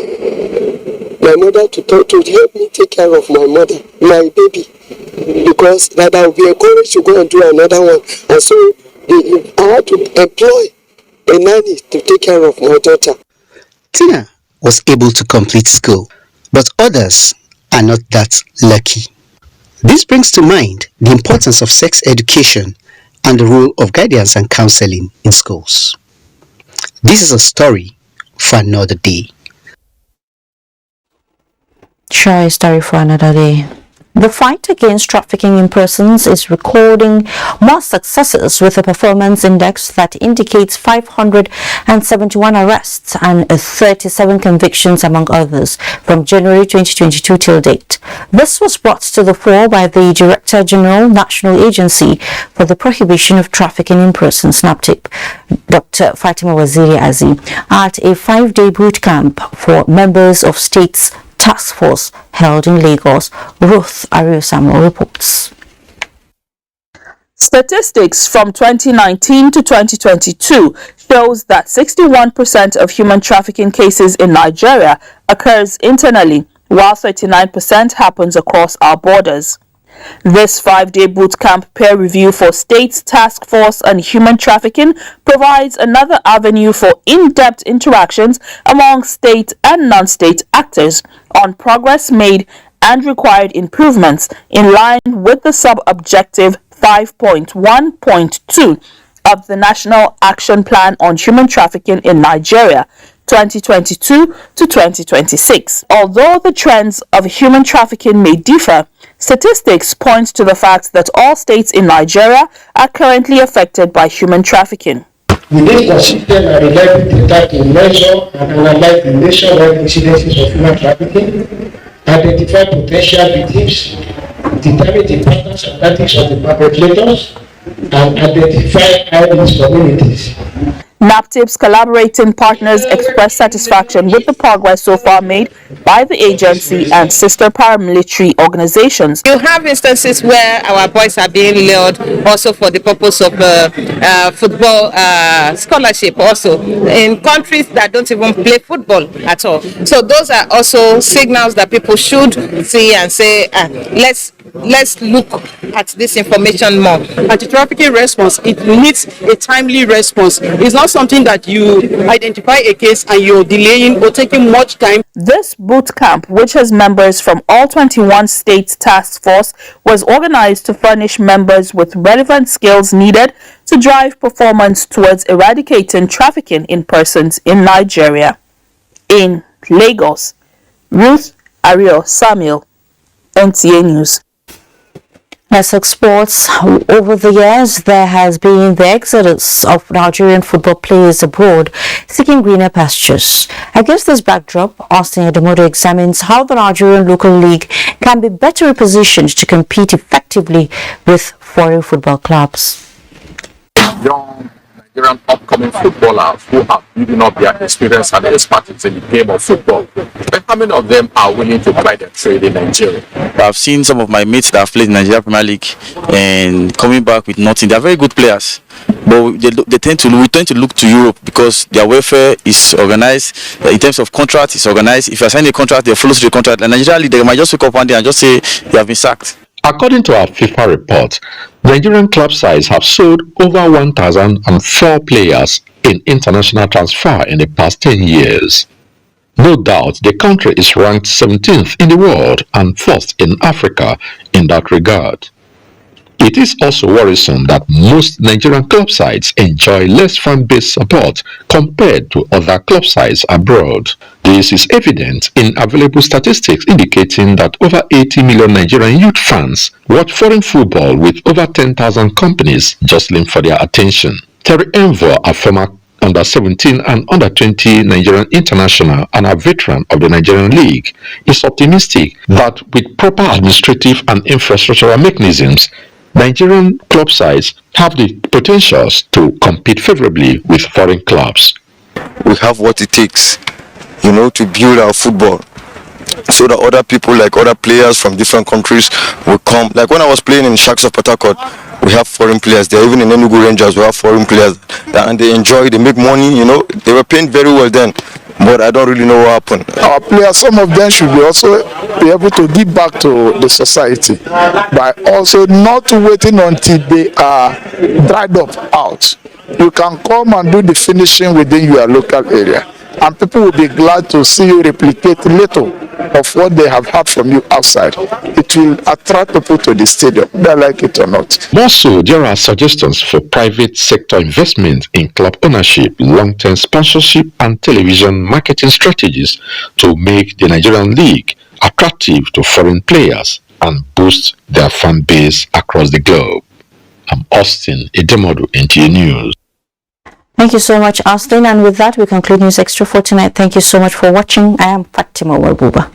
my mother to help me take care of my mother, my baby, because that I would be encouraged to go and do another one. And so I had to employ a nanny to take care of my daughter. Tina was able to complete school, but others are not that lucky. This brings to mind the importance of sex education and the role of guidance and counseling in schools. This is a story for another day. Share a story for another day. The fight against trafficking in persons is recording more successes with a performance index that indicates 571 arrests and 37 convictions among others from January 2022 till date. This was brought to the fore by the Director General, National Agency for the Prohibition of Trafficking in Persons, NAPTIP, Dr. Fatima Waziri Azi, at a 5-day boot camp for members of states task force held in Lagos. Ruth Ario-Samuel reports. Statistics from 2019 to 2022 shows that 61% of human trafficking cases in Nigeria occurs internally, while 39% happens across our borders. This 5-day bootcamp peer review for States Task Force on Human Trafficking provides another avenue for in-depth interactions among state and non-state actors on progress made and required improvements in line with the sub-objective 5.1.2 of the National Action Plan on Human Trafficking in Nigeria 2022 to 2026. Although the trends of human trafficking may differ, statistics point to the fact that all states in Nigeria are currently affected by human trafficking. With this consistent and reliable data to measure and analyze the nationwide incidences of human trafficking, identify potential victims, determine the patterns and tactics of the perpetrators, and identify high-risk communities. NAPTIP's collaborating partners express satisfaction with the progress so far made by the agency and sister paramilitary organizations. You have instances where our boys are being lured also for the purpose of football scholarship also in countries that don't even play football at all. So those are also signals that people should see and say, let's look at this information more. Anti-trafficking response, it needs a timely response. It's not something that you identify a case and you're delaying or taking much time. This boot camp, which has members from all 21 states task force, was organized to furnish members with relevant skills needed to drive performance towards eradicating trafficking in persons in Nigeria. In Lagos, Ruth Ario-Samuel, NTA News. As exports, over the years, there has been the exodus of Nigerian football players abroad seeking greener pastures. Against this backdrop, Austin Edomodo examines how the Nigerian local league can be better positioned to compete effectively with foreign football clubs. Young Nigerian upcoming footballers who are building up their experience and expertise in the game of football, but how many of them are willing to try their trade in Nigeria? I've seen some of my mates that have played in Nigeria Premier League and coming back with nothing. They're very good players, but we tend to look to Europe because their welfare is organized. In terms of contract, it's organized. If you're signing a contract, they follow through the contract. And Nigeria League, they might just wake up one day and just say they have been sacked. According to our FIFA report, Nigerian club sides have sold over 1,004 players in international transfer in the past 10 years. No doubt the country is ranked 17th in the world and 1st in Africa in that regard. It is also worrisome that most Nigerian club sides enjoy less fan-based support compared to other club sides abroad. This is evident in available statistics indicating that over 80 million Nigerian youth fans watch foreign football with over 10,000 companies jostling for their attention. Terry Envo, a former under-17 and under-20 Nigerian international and a veteran of the Nigerian League, is optimistic that with proper administrative and infrastructural mechanisms, Nigerian club sides have the potentials to compete favorably with foreign clubs. We have what it takes, to build our football so that other people, like other players from different countries, will come. Like when I was playing in Sharks of Port Harcourt, we have foreign players there. Even in Enugu Rangers, we have foreign players there, and they enjoy, they make money, They were paying very well then, but I don't really know what happened. Our players, some of them should be also be able to give back to the society by also not waiting until they are dried up out. You can come and do the finishing within your local area, and people will be glad to see you replicate little of what they have had from you outside. It will attract people to the stadium, whether they like it or not. More so, there are suggestions for private sector investment in club ownership, long-term sponsorship, and television marketing strategies to make the Nigerian League attractive to foreign players, and boost their fan base across the globe. I'm Austin Edemodu, NTA News. Thank you so much, Austin. And with that, we conclude News Extra for tonight. Thank you so much for watching. I am Fatima Buba.